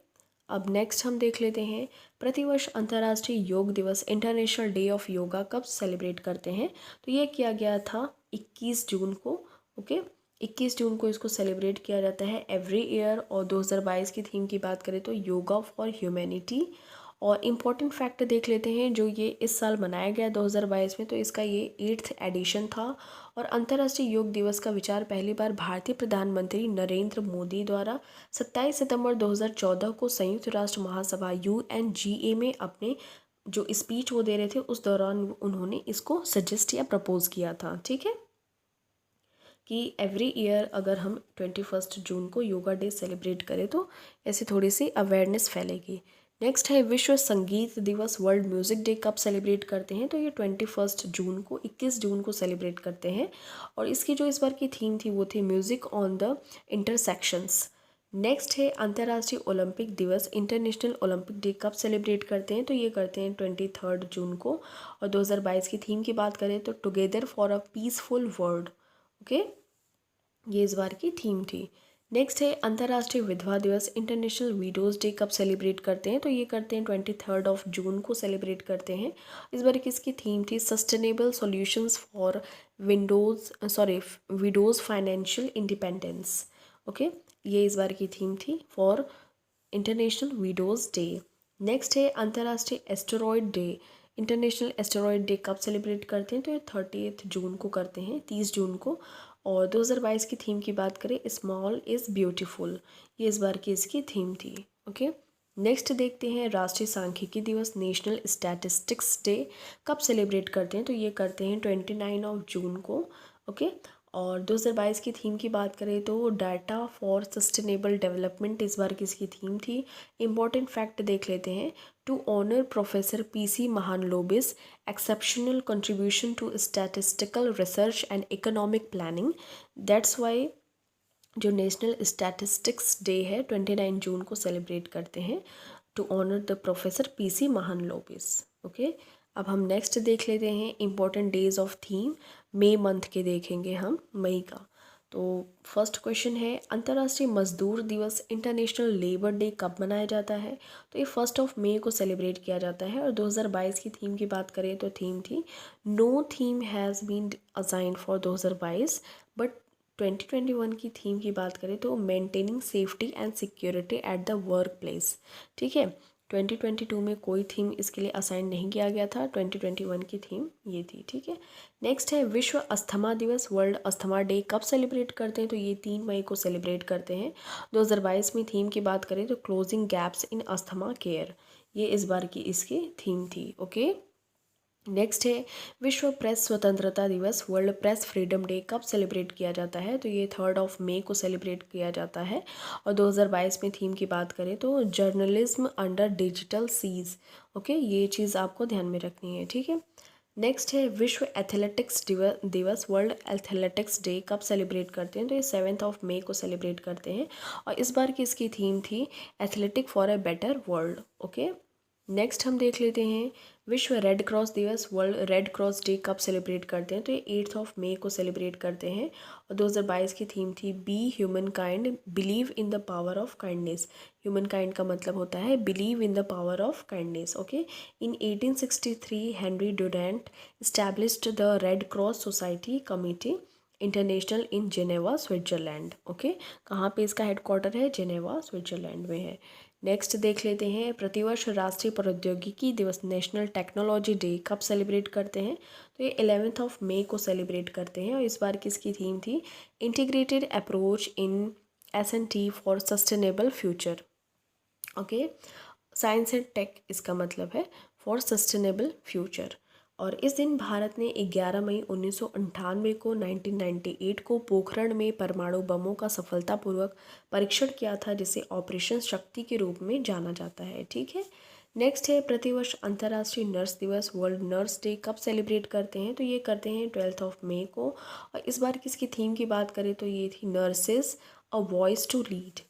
अब नेक्स्ट हम देख लेते हैं प्रतिवर्ष अंतर्राष्ट्रीय योग दिवस, इंटरनेशनल डे ऑफ योगा कब सेलिब्रेट करते हैं? तो ये किया गया था 21 जून को। ओके, 21 जून को इसको सेलिब्रेट किया जाता है एवरी ईयर। और 2022 की थीम की बात करें तो योगा फॉर ह्यूमैनिटी। और इम्पॉर्टेंट फैक्ट देख लेते हैं जो ये इस साल मनाया गया 2022 में, तो इसका ये 8th एडिशन था। और अंतर्राष्ट्रीय योग दिवस का विचार पहली बार भारतीय प्रधानमंत्री नरेंद्र मोदी द्वारा 27 सितंबर 2014 को संयुक्त राष्ट्र महासभा UNGA में अपने जो स्पीच वो दे रहे थे उस दौरान उन्होंने इसको सजेस्ट या प्रपोज किया था। ठीक है, कि एवरी ईयर अगर हम 21 जून को योगा डे सेलिब्रेट करें तो ऐसे थोड़ी सी अवेयरनेस फैलेगी। नेक्स्ट है विश्व संगीत दिवस, वर्ल्ड म्यूज़िक डे कब सेलिब्रेट करते हैं? तो ये 21 जून को, 21 जून को सेलिब्रेट करते हैं। और इसकी जो इस बार की थीम थी वो थी music on the intersections. Next है अंतर्राष्ट्रीय ओलंपिक दिवस, इंटरनेशनल ओलंपिक डे कब सेलिब्रेट करते हैं? तो ये करते हैं 23 जून को। और 2022 की थीम की बात करें तो together for a peaceful world. Okay, ये इस बार की थीम थी। नेक्स्ट है अंतर्राष्ट्रीय विधवा दिवस, इंटरनेशनल विडोज़ डे कब सेलिब्रेट करते हैं? तो ये करते हैं 23 जून को सेलिब्रेट करते हैं। इस बार किसकी थीम थी? Sustainable solutions for widows financial independence. Okay, ये इस बार की थीम थी for international widows day. Next है अंतर्राष्ट्रीय asteroid day, international asteroid day कब सेलिब्रेट करते हैं? तो ये 30 जून को करते हैं, 30 जून को। और 2022 की थीम की बात करें स्मॉल इज़ ब्यूटीफुल, ये इस बार की इसकी थीम थी। ओके, नेक्स्ट देखते हैं राष्ट्रीय सांख्यिकी दिवस, नेशनल स्टैटिस्टिक्स डे कब सेलिब्रेट करते हैं? तो ये करते हैं 29 जून को। ओके, और 2022 की थीम की बात करें तो डाटा फॉर सस्टेनेबल डेवलपमेंट इस बार किसकी थीम थी? इम्पॉर्टेंट फैक्ट देख लेते हैं। To honour professor PC Mahalanobis exceptional contribution to statistical research and economic planning, that's why जो नेशनल स्टैटिस्टिक्स डे है 29 जून को सेलिब्रेट करते हैं to honour the professor PC Mahalanobis. Okay, अब हम नेक्स्ट देख लेते हैं इम्पोर्टेंट डेज ऑफ थीम, मई मंथ के देखेंगे हम, मई का। तो फर्स्ट क्वेश्चन है अंतर्राष्ट्रीय मजदूर दिवस, इंटरनेशनल लेबर डे कब मनाया जाता है? तो ये 1 मई को सेलिब्रेट किया जाता है। और 2022 की थीम की बात करें तो थीम थी no theme has been assigned for 2022, but 2021 की थीम की बात करें तो maintaining safety and security at the work place. ठीक है, 2022 में कोई थीम इसके लिए असाइन नहीं किया गया था, 2021 की थीम ये थी। ठीक है, नेक्स्ट है विश्व अस्थमा दिवस, वर्ल्ड अस्थमा डे कब सेलिब्रेट करते हैं? तो ये 3 मई को सेलिब्रेट करते हैं। 2022 में थीम की बात करें तो closing gaps in asthma care, ये इस बार की इसकी थीम थी। ओके, नेक्स्ट है विश्व प्रेस स्वतंत्रता दिवस, वर्ल्ड प्रेस फ्रीडम डे कब सेलिब्रेट किया जाता है? तो ये 3 मई को सेलिब्रेट किया जाता है। और 2022 में थीम की बात करें तो journalism under digital siege. Okay, ये चीज़ आपको ध्यान में रखनी है। ठीक है, नेक्स्ट है विश्व एथलेटिक्स दिवस, वर्ल्ड एथलेटिक्स डे कब सेलिब्रेट करते हैं? तो ये 7 मई को सेलिब्रेट करते हैं। और इस बार की इसकी थीम थी athletic for a better world. Okay, next हम देख लेते हैं विश्व रेड क्रॉस दिवस, वर्ल्ड रेड क्रॉस डे कब सेलिब्रेट करते हैं? तो ये 8 मई को सेलिब्रेट करते हैं। और 2022 की थीम थी be human kind, believe in the power of kindness. Human kind का मतलब होता है believe in the power of kindness. Okay, in 1863 Henry Durant established the red cross society committee international in Geneva Switzerland. Okay, कहाँ पे इसका headquarter है? Geneva Switzerland में है। नेक्स्ट देख लेते हैं प्रतिवर्ष राष्ट्रीय प्रौद्योगिकी दिवस, नेशनल टेक्नोलॉजी डे कब सेलिब्रेट करते हैं? तो ये 11 मई को सेलिब्रेट करते हैं। और इस बार किसकी थीम थी? Integrated approach in S&T for sustainable future. Okay, science and tech इसका मतलब है फॉर सस्टेनेबल फ्यूचर। और इस दिन भारत ने 11 मई 1998 को 1998 को पोखरण में परमाणु बमों का सफलतापूर्वक परीक्षण किया था, जिसे ऑपरेशन शक्ति के रूप में जाना जाता है। ठीक है, नेक्स्ट है प्रतिवर्ष अंतर्राष्ट्रीय नर्स दिवस, वर्ल्ड नर्स डे कब सेलिब्रेट करते हैं? तो ये करते हैं 12 मई को। और इस बार किसकी थीम की बात करें तो ये थी nurses a voice to lead.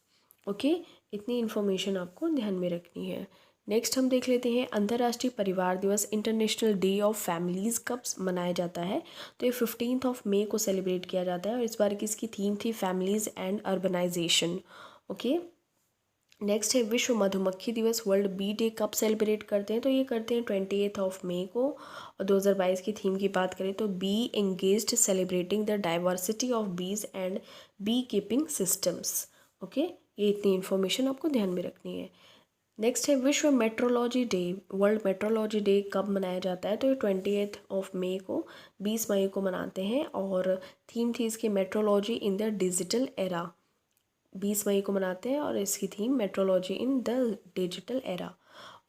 Okay, इतनी इन्फॉर्मेशन आपको ध्यान में रखनी है। नेक्स्ट हम देख लेते हैं अंतर्राष्ट्रीय परिवार दिवस, इंटरनेशनल डे ऑफ फैमिलीज़ कब मनाया जाता है। तो ये 15 मई को सेलिब्रेट किया जाता है और इस बार की इसकी थीम थी families and urbanisation. Okay, next है विश्व मधुमक्खी दिवस, वर्ल्ड बी डे कब सेलिब्रेट करते हैं। तो ये करते हैं 28 मई को। और 2022 की थीम की बात करें तो be engaged celebrating the diversity of bees and beekeeping systems. Okay, ये इतनी इन्फॉर्मेशन आपको ध्यान में रखनी है। नेक्स्ट है विश्व metrology day, world metrology day कब मनाया जाता है। तो ये 28 मई को, 20 मई को मनाते हैं और थीम थी इसकी metrology in the digital era. 20 मई को मनाते हैं और इसकी theme metrology in the digital era.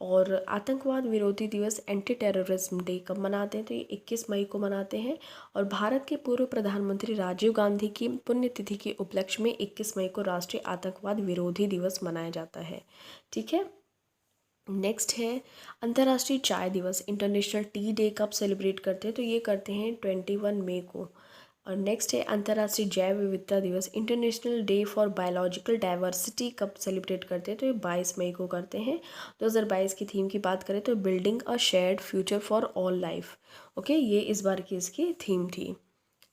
और आतंकवाद विरोधी दिवस, एंटी टेररिज्म डे कब मनाते हैं। तो ये 21 मई को मनाते हैं और भारत के पूर्व प्रधानमंत्री राजीव गांधी की पुण्यतिथि के उपलक्ष्य में 21 मई को राष्ट्रीय आतंकवाद विरोधी दिवस मनाया जाता है। ठीक है, नेक्स्ट है अंतर्राष्ट्रीय चाय दिवस, इंटरनेशनल टी डे कब सेलिब्रेट करते हैं। तो ये करते हैं 21 मई को। और नेक्स्ट है अंतर्राष्ट्रीय जैव विविधता दिवस, international day for biological diversity कब सेलिब्रेट करते हैं। तो ये 22 मई को करते हैं। 2022 की थीम की बात करें तो building a shared future for all life. Okay, ये इस बार की इसकी थीम थी।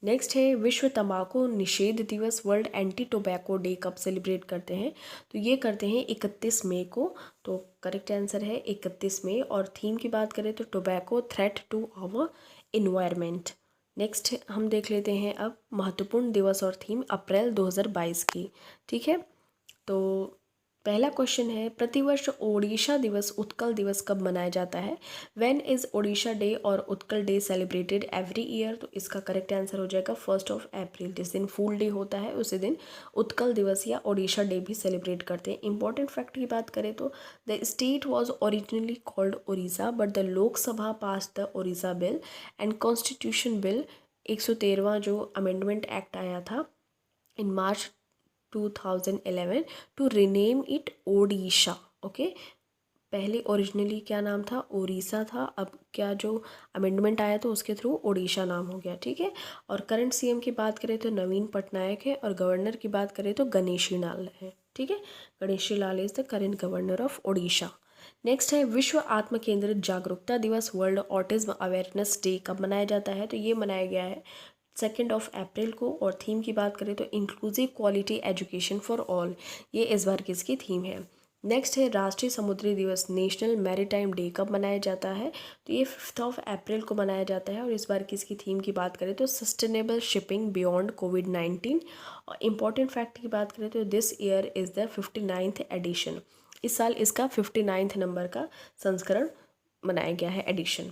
नेक्स्ट है विश्व तंबाकू निषेध दिवस, वर्ल्ड एंटी टोबैको डे कब सेलिब्रेट करते हैं। तो ये करते हैं 31 मई को। तो करेक्ट आंसर है 31 मई। और थीम की बात करें तो tobacco threat to our environment. Next हम देख लेते हैं अब महत्वपूर्ण दिवस और थीम अप्रैल 2022 की। ठीक है, तो पहला क्वेश्चन है प्रतिवर्ष ओडिशा दिवस, उत्कल दिवस कब मनाया जाता है। व्हेन इज ओडिशा डे और Utkal day celebrated every year. तो इसका करेक्ट आंसर हो जाएगा 1 अप्रैल। जिस दिन फूल डे होता है उसी दिन उत्कल दिवस या ओडिशा डे भी सेलिब्रेट करते हैं। इंपॉर्टेंट फैक्ट की बात करें तो the state was originally called Odisha but the Lok Sabha pass the Odisha bill and constitution bill 113वां जो अमेंडमेंट एक्ट आया था in March 2011 to rename it Odisha. Okay, पहले ओरिजिनली क्या नाम था, ओडिशा था। अब क्या जो अमेंडमेंट आया तो उसके थ्रू ओडिशा नाम हो गया। ठीक है, और करंट सीएम की बात करें तो नवीन पटनायक है और गवर्नर की बात करें तो गणेशी लाल है। ठीक है, Ganeshi Lal is the current governor of Odisha. Next है विश्व आत्म केंद्रित जागरूकता दिवस, वर्ल्ड ऑटिज्म अवेयरनेस डे कब मनाया जाता है। तो ये मनाया गया है 2 अप्रैल को। और थीम की बात करें तो inclusive quality education for all, ये इस बार की इसकी थीम है। नेक्स्ट है राष्ट्रीय समुद्री दिवस, नेशनल मैरीटाइम डे कब मनाया जाता है। तो ये 5 अप्रैल को मनाया जाता है और इस बार की इसकी थीम की बात करें तो सस्टेनेबल शिपिंग बियॉन्ड कोविड-19। और इम्पॉर्टेंट फैक्ट की बात करें तो this year is the 59th edition. इस साल इसका 59 नंबर का संस्करण मनाया गया है, एडिशन।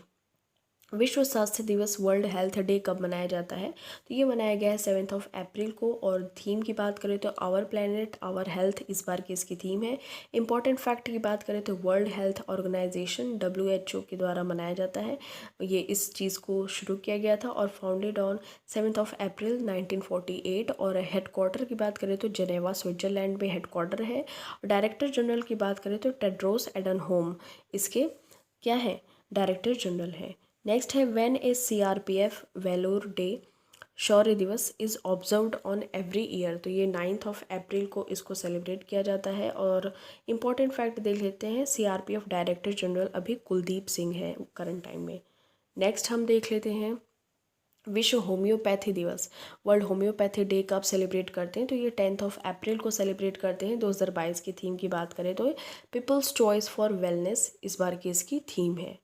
विश्व स्वास्थ्य दिवस, वर्ल्ड हेल्थ डे कब मनाया जाता है। तो ये मनाया गया है 7 अप्रैल को। और थीम की बात करें तो आवर प्लेनेट आवर हेल्थ इस बार की इसकी थीम है। इंपॉर्टेंट फैक्ट की बात करें तो वर्ल्ड हेल्थ ऑर्गेनाइजेशन WHO के द्वारा मनाया जाता है। ये इस चीज़ को शुरू किया गया था और फाउंडेड ऑन 7 अप्रैल 1948। और हेडक्वार्टर की बात करें तो जनेवा स्विट्ज़रलैंड में हेडक्वार्टर है। और डायरेक्टर जनरल की बात करें तो टेड्रोस एडनहोम इसके क्या है, डायरेक्टर जनरल है। नेक्स्ट है when is CRPF valour day, शौर्य दिवस is observed on every year. तो ये 9 अप्रैल को इसको सेलिब्रेट किया जाता है। और इम्पॉर्टेंट फैक्ट देख लेते हैं, CRPF डायरेक्टर जनरल अभी कुलदीप सिंह है करंट टाइम में। नेक्स्ट हम देख लेते हैं विश्व होम्योपैथी दिवस, वर्ल्ड होम्योपैथी डे कब सेलिब्रेट करते हैं। तो ये 10 अप्रैल को सेलिब्रेट करते हैं। 2022 की थीम की बात करें तो पीपल्स चॉइस फॉर वेलनेस इस बार की इसकी थीम है।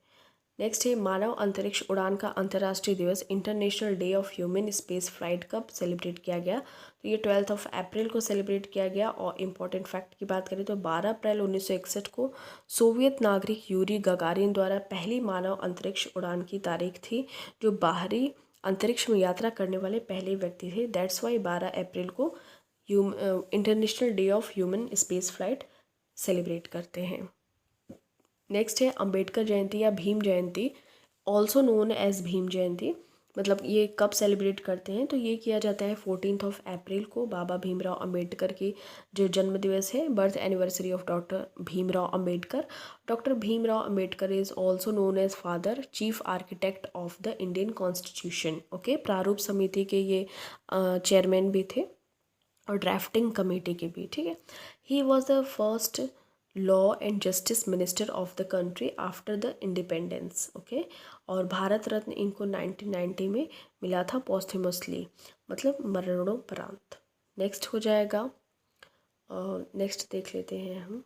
नेक्स्ट है मानव अंतरिक्ष उड़ान का अंतर्राष्ट्रीय दिवस, international day of human space flight कब सेलिब्रेट किया गया। तो ये 12 अप्रैल को सेलिब्रेट किया गया। और इम्पॉर्टेंट फैक्ट की बात करें तो 12 अप्रैल 1961 को सोवियत नागरिक यूरी गगारिन द्वारा पहली मानव अंतरिक्ष उड़ान की तारीख थी, जो बाहरी अंतरिक्ष में यात्रा करने वाले पहले व्यक्ति थे। दैट्स वाई 12 अप्रैल को international day of human space flight celebrate करते हैं। नेक्स्ट है अंबेडकर जयंती या Bhim Jayanti, also known as Bhim Jayanti, मतलब ये कब सेलिब्रेट करते हैं। तो ये किया जाता है 14 अप्रैल को। बाबा भीमराव अंबेडकर की जो जन्म दिवस है, birth anniversary of doctor Bhimrao Ambedkar. Doctor Bhimrao Ambedkar is also known as father chief architect of the Indian constitution. Okay, प्रारूप समिति के ये चेयरमैन भी थे और ड्राफ्टिंग कमेटी के भी। ठीक है, he was the first law and justice minister of the country after the independence. Okay, और भारत रत्न इनको 1990 में मिला था पोस्थुमसली, मतलब मरणोपरांत। नेक्स्ट हो जाएगा, नेक्स्ट देख लेते हैं हम।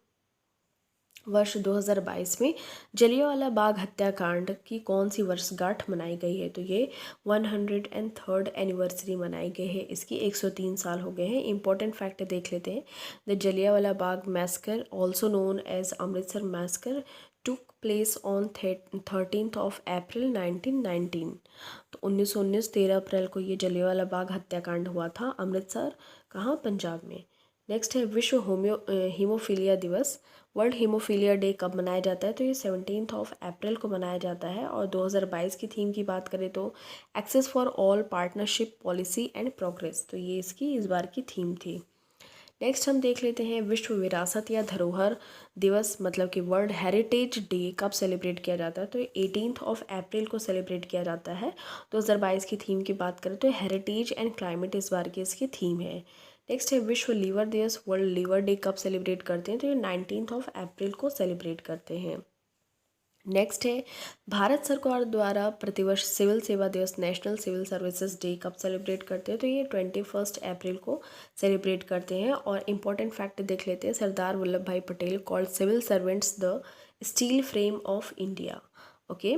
वर्ष 2022 में जलियांवाला बाग हत्याकांड की कौन सी वर्षगांठ मनाई गई है? तो ये 103rd एनिवर्सरी मनाई गई है, इसकी 103 साल हो गए हैं। इंपॉर्टेंट फैक्ट देख लेते हैं। The Jallianwala Bagh massacre, also known as Amritsar massacre, took place on 13th of April 1919। तो 1919 13 अप्रैल को ये जलियांवाला बाग हत्याकांड हुआ था अमृतसर, कहाँ, पंजाब में। नेक्स्ट है विश्व हीमोफीलिया दिवस। वर्ल्ड हीमोफीलिया डे कब मनाया जाता है? तो ये 17th ऑफ अप्रैल को मनाया जाता है। और 2022 की थीम की बात करें तो access for all, partnership, policy and progress. तो ये इसकी इस बार की थीम थी। नेक्स्ट हम देख लेते हैं विश्व विरासत या धरोहर दिवस, मतलब कि वर्ल्ड हेरिटेज डे कब सेलिब्रेट किया जाता है? तो 18th ऑफ अप्रैल को सेलिब्रेट किया जाता है। 2022 की थीम की बात करें तो हेरिटेज एंड क्लाइमेट इस बार की इसकी थीम है। नेक्स्ट है विश्व लीवर दिवस, वर्ल्ड लीवर डे कब सेलिब्रेट करते हैं? तो ये 19th ऑफ अप्रैल को सेलिब्रेट करते हैं। नेक्स्ट है भारत सरकार द्वारा प्रतिवर्ष सिविल सेवा दिवस, नेशनल सिविल सर्विसेज डे कब सेलिब्रेट करते हैं? तो ये 21 अप्रैल को सेलिब्रेट करते हैं। और इम्पॉर्टेंट फैक्ट देख लेते हैं। Sardar Vallabh Bhai Patel called civil servants the steel frame of India. Okay,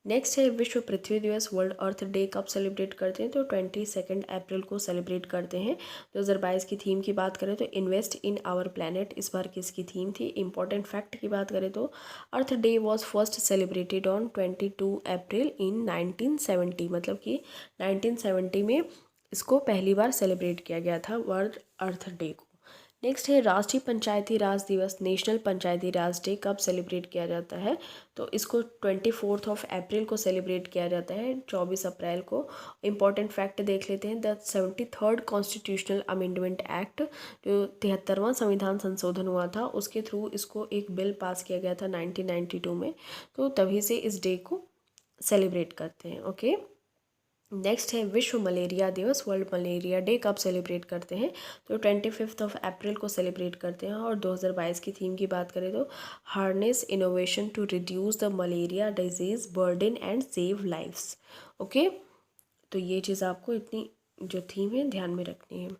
next है विश्व पृथ्वी दिवस, वर्ल्ड अर्थ डे कब सेलिब्रेट करते हैं? तो 22 अप्रैल को सेलिब्रेट करते हैं। 2022 की थीम की बात करें तो इन्वेस्ट इन आवर प्लैनेट इस बार की इसकी थीम थी। इंपॉर्टेंट फैक्ट की बात करें तो earth day was first celebrated on 22 April in 1970, मतलब कि 1970 में इसको पहली बार सेलिब्रेट किया गया था वर्ल्ड अर्थ डे को। नेक्स्ट है राष्ट्रीय पंचायती राज दिवस, नेशनल पंचायती राज डे कब सेलिब्रेट किया जाता है? तो इसको 24 ऑफ अप्रैल को सेलिब्रेट किया जाता है, 24 अप्रैल को। इंपॉर्टेंट फैक्ट देख लेते हैं। The 73rd constitutional amendment act, जो 73वां संविधान संशोधन हुआ था, उसके थ्रू इसको एक बिल पास किया गया था 1992 में। तो तभी से इस डे को सेलिब्रेट करते हैं। ओके, नेक्स्ट है विश्व मलेरिया दिवस, वर्ल्ड मलेरिया डे कब सेलिब्रेट करते हैं? तो 25 ऑफ अप्रैल को सेलिब्रेट करते हैं। और 2022 की थीम की बात करें तो harness innovation to reduce the malaria disease burden and save lives. Okay, तो ये चीज़ आपको इतनी जो थीम है ध्यान में रखनी है।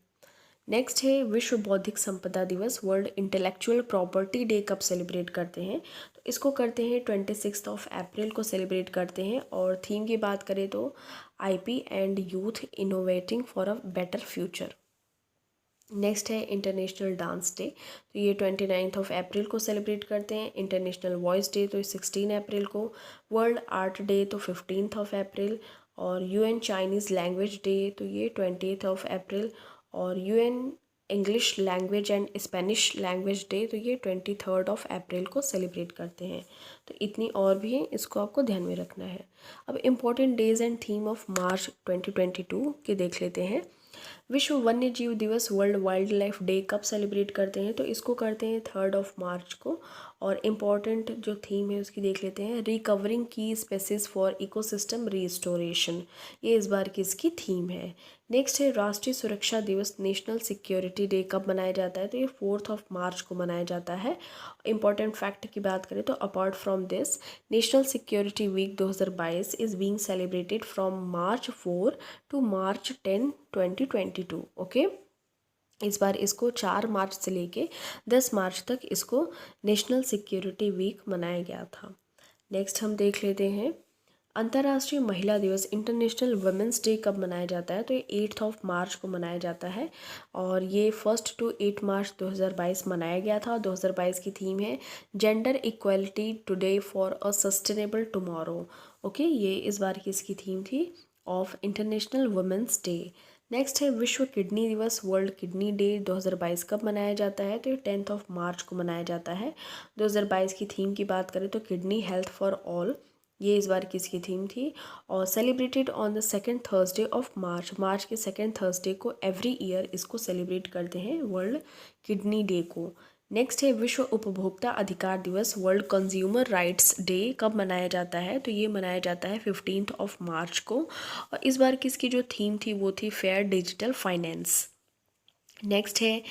नेक्स्ट है विश्व बौद्धिक संपदा दिवस, वर्ल्ड इंटेलेक्चुअल प्रॉपर्टी डे कब सेलिब्रेट करते हैं? तो इसको करते हैं 26 ऑफ अप्रैल को सेलिब्रेट करते हैं। और थीम की बात करें तो IP and youth innovating for a better future. Next है इंटरनेशनल डांस डे, तो ये 29 ऑफ अप्रैल को सेलिब्रेट करते हैं। इंटरनेशनल वॉइस डे तो 16 अप्रैल को। वर्ल्ड आर्ट डे तो 15 ऑफ अप्रैल। और यूएन चाइनीज़ लैंग्वेज डे तो ये 20 ऑफ अप्रैल। और UN English language and Spanish language day तो ये 23 ऑफ अप्रैल को सेलिब्रेट करते हैं। तो इतनी और भी हैं, इसको आपको ध्यान में रखना है। अब important days and theme of March 2022 के देख लेते हैं। विश्व वन्य जीव दिवस, वर्ल्ड वाइल्ड लाइफ डे कब सेलिब्रेट करते हैं? तो इसको करते हैं 3 ऑफ मार्च को। और इम्पॉर्टेंट जो थीम है उसकी देख लेते हैं। रिकवरिंग की स्पेसीज फॉर इकोसिस्टम रिस्टोरेशन, ये इस बार की इसकी थीम है। नेक्स्ट है राष्ट्रीय सुरक्षा दिवस, नेशनल सिक्योरिटी डे कब मनाया जाता है? तो ये 4 ऑफ मार्च को मनाया जाता है। इंपॉर्टेंट फैक्ट की बात करें तो apart from this, national security week 2022 is being celebrated from March 4 to March 10, 2022। Okay, इस बार इसको 4 मार्च से लेके 10 मार्च तक इसको नेशनल सिक्योरिटी वीक मनाया गया था। नेक्स्ट हम देख लेते हैं अंतर्राष्ट्रीय महिला दिवस, इंटरनेशनल वुमेंस डे कब मनाया जाता है? तो ये 8 ऑफ मार्च को मनाया जाता है। और ये 1 to 8 मार्च 2022 मनाया गया था। 2022 की थीम है gender equality today for a sustainable tomorrow. Okay, ये इस बार की इसकी थीम थी of international women's day. Next है विश्व किडनी दिवस, वर्ल्ड किडनी डे 2022 कब मनाया जाता है? तो ये 10 ऑफ मार्च को मनाया जाता है। 2022 की थीम की बात करें तो किडनी हेल्थ फॉर ऑल, ये इस बार की इसकी थीम थी। और celebrated on the second Thursday of March, मार्च के सेकेंड थर्सडे को एवरी ईयर इसको सेलिब्रेट करते हैं वर्ल्ड किडनी डे को। नेक्स्ट है विश्व उपभोक्ता अधिकार दिवस, वर्ल्ड कंज्यूमर राइट्स डे कब मनाया जाता है? तो ये मनाया जाता है 15 ऑफ मार्च को। और इस बार की इसकी जो थीम थी वो थी फेयर डिजिटल फाइनेंस। नेक्स्ट है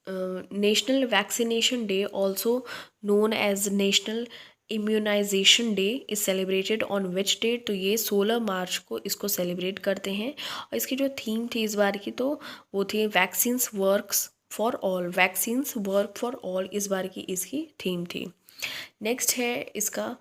national vaccination day also known as national immunisation day is celebrated on which date, तो ये 16 मार्च को इसको सेलिब्रेट करते हैं। और इसकी जो थीम थी इस बार की, तो वो थी vaccines works for all, vaccines work for all इस बार की इसकी थीम थी। नेक्स्ट है इसका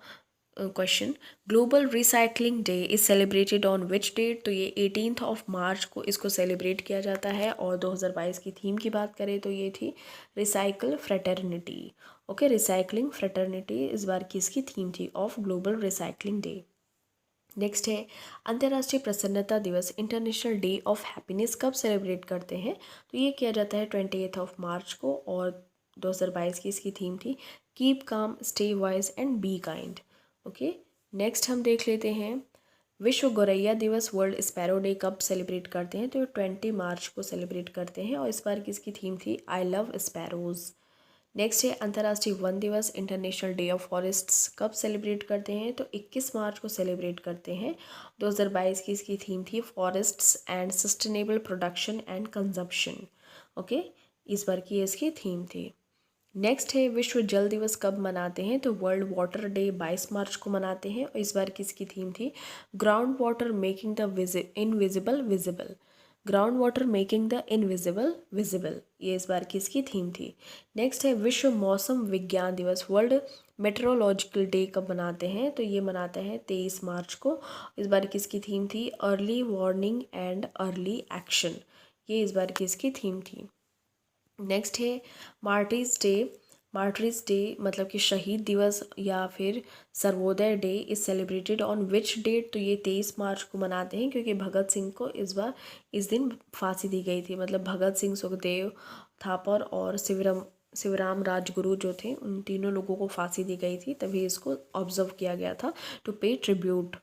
question, global recycling day is celebrated on which date, तो ये 18 ऑफ मार्च को इसको सेलिब्रेट किया जाता है। और 2022 की थीम की बात करें तो ये थी recycle fraternity. Okay, recycling fraternity इस बार की इसकी थीम थी of global recycling day. Next है अंतर्राष्ट्रीय प्रसन्नता दिवस, इंटरनेशनल डे ऑफ हैप्पीनेस कब सेलिब्रेट करते हैं, तो ये किया जाता है 28 ऑफ मार्च को। और 2022 की इसकी थीम थी keep calm, stay wise and be kind. Okay, next हम देख लेते हैं विश्व गौरैया दिवस, वर्ल्ड स्पैरो डे कब सेलिब्रेट करते हैं, तो 20 मार्च को सेलिब्रेट करते हैं। और इस बार की इसकी थीम थी आई लव स्पैरोज़। नेक्स्ट है अंतर्राष्ट्रीय वन दिवस, इंटरनेशनल डे ऑफ फॉरेस्ट्स कब सेलिब्रेट करते हैं, तो 21 मार्च को सेलिब्रेट करते हैं। 2022 की इसकी थीम थी forests and sustainable production and consumption. Okay, इस बार की इसकी थीम थी। नेक्स्ट है विश्व जल दिवस कब मनाते हैं, तो वर्ल्ड वाटर डे 22 मार्च को मनाते हैं। और इस बार की इसकी थीम थी ground water making the invisible visible, ground water making the invisible visible, ये इस बार की इसकी थीम थी। नेक्स्ट है विश्व मौसम विज्ञान दिवस, वर्ल्ड मेट्रोलॉजिकल डे कब मनाते हैं, तो ये मनाते हैं 23 मार्च को। इस बार की इसकी थीम थी early warning and early action, ये इस बार की इसकी थीम थी। नेक्स्ट है मार्टिर्स डे, मार्टिर्स डे मतलब कि शहीद दिवस या फिर Sarvodaya day is celebrated on which date, तो ये 23 मार्च को मनाते हैं क्योंकि भगत सिंह को इस दिन फांसी दी गई थी। मतलब भगत सिंह, सुखदेव थापर और शिवराम राजगुरु जो थे, उन तीनों लोगों को फांसी दी गई थी, तभी इसको ऑब्जर्व किया गया था to pay tribute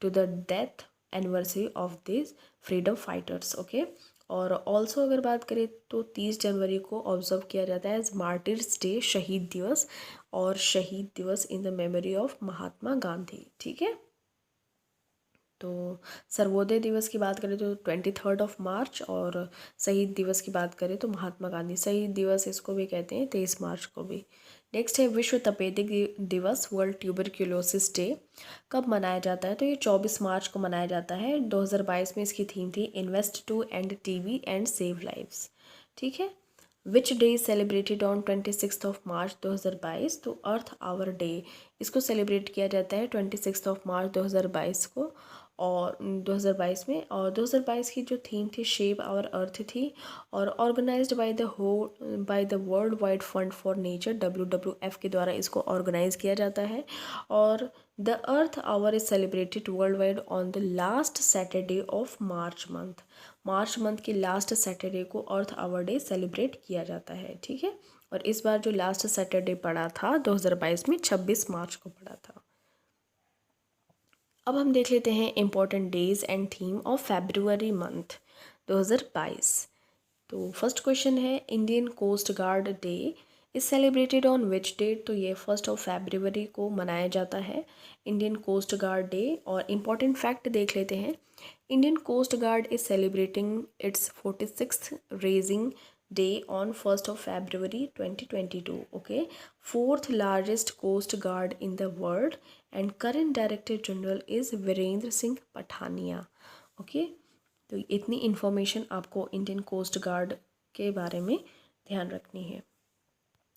to the death anniversary of this freedom fighters. Okay, और ऑल्सो अगर बात करें तो 30 जनवरी को ऑब्जर्व किया जाता है एज मार्टिर्स डे, शहीद दिवस, और शहीद दिवस इन the memory of Mahatma Gandhi. ठीक है, तो सर्वोदय दिवस की बात करें तो 23 ऑफ मार्च, और शहीद दिवस की बात करें तो महात्मा गांधी शहीद दिवस इसको भी कहते हैं 23 मार्च को भी। नेक्स्ट है विश्व तपेदिक दिवस, वर्ल्ड ट्यूबरक्यूलोसिस डे कब मनाया जाता है, तो ये 24 मार्च को मनाया जाता है। 2022 में इसकी थीम थी invest to end TB and save lives. ठीक है, which day is celebrated on 26 of March 2022, तो अर्थ आवर डे इसको सेलिब्रेट किया जाता है 26 ऑफ मार्च 2022 को, और 2022 में। और 2022 की जो थीम थी शेप आवर अर्थ थी, और organised by the world wide fund for nature, WWF के द्वारा इसको ऑर्गेनाइज किया जाता है। और the earth hour is celebrated world wide on the last Saturday of March month, March month के लास्ट सैटरडे को अर्थ आवर डे सेलिब्रेट किया जाता है। ठीक है, और इस बार जो लास्ट सैटरडे पड़ा था 2022 में 26 मार्च को पड़ा था। अब हम देख लेते हैं important days and theme of February month 2022। तो फर्स्ट क्वेश्चन है Indian coast guard day is celebrated on which date, तो ये 1 फरवरी को मनाया जाता है इंडियन कोस्ट गार्ड डे। और इम्पॉर्टेंट फैक्ट देख लेते हैं, Indian coast guard is celebrating its 46th raising day on 1 February 2022। Okay, fourth largest coast guard in the world and current director general is Virendra Singh Pathania. Okay, तो इतनी information आपको Indian coast guard के बारे में ध्यान रखनी है।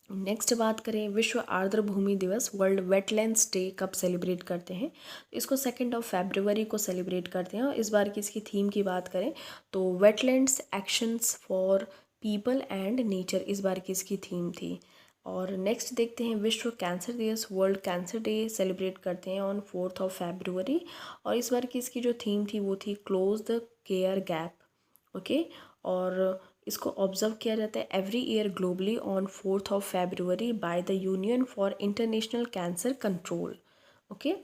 नेक्स्ट बात करें विश्व आर्द्र भूमि दिवस, वर्ल्ड वेटलैंड्स डे कब सेलिब्रेट करते हैं, इसको 2 फरवरी को सेलिब्रेट करते हैं। और इस बार की इसकी थीम की बात करें तो wetlands actions for people and nature इस बार की इसकी थीम थी। और नेक्स्ट देखते हैं विश्व कैंसर दिवस, वर्ल्ड कैंसर डे सेलिब्रेट करते हैं ऑन 4 फरवरी। और इस बार की इसकी जो थीम थी वो थी close the care gap. Okay, और इसको ऑब्जर्व किया जाता है every year globally on 4 February by the union for international cancer control. Okay,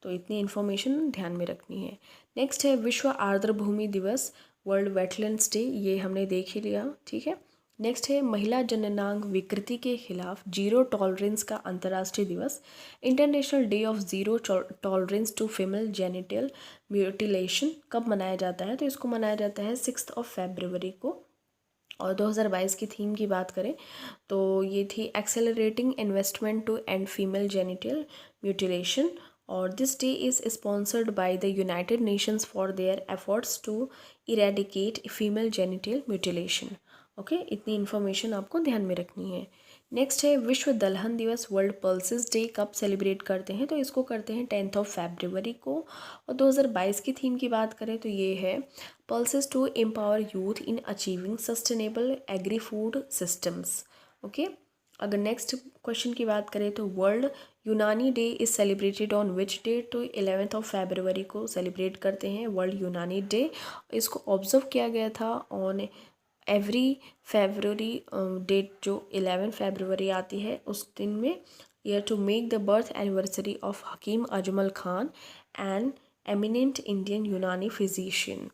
तो इतनी इन्फॉर्मेशन ध्यान में रखनी है। नेक्स्ट है विश्व आर्द्र भूमि दिवस, वर्ल्ड वेटलैंड्स डे, ये हमने देख ही लिया। ठीक है, नेक्स्ट है महिला जननांग विकृति के खिलाफ जीरो टॉलरेंस का अंतर्राष्ट्रीय दिवस, international day of zero tolerance to female genital mutilation कब मनाया जाता है, तो इसको मनाया जाता है 6 फरवरी को। और 2022 की थीम की बात करें तो ये थी accelerating investment to end female genital mutilation. और this day is sponsored by the United Nations for their efforts to eradicate female genital mutilation. Okay, इतनी इन्फॉर्मेशन आपको ध्यान में रखनी है। नेक्स्ट है विश्व दलहन दिवस, वर्ल्ड पल्सेस डे कब सेलिब्रेट करते हैं? तो इसको करते हैं 10 फरवरी को। और 2022 की थीम की बात करें तो ये है pulses to empower youth in achieving sustainable agri food systems. Okay, अगर नेक्स्ट क्वेश्चन की बात करें तो world Unani day is celebrated on which date? तो 11 फरवरी को सेलिब्रेट करते हैं वर्ल्ड यूनानी डे। इसको ऑब्जर्व किया गया था ऑन एवरी फरवरी डेट जो 11 फरवरी आती है उस दिन में, यह to make the birth anniversary of Hakim Ajmal Khan an eminent Indian Unani physician.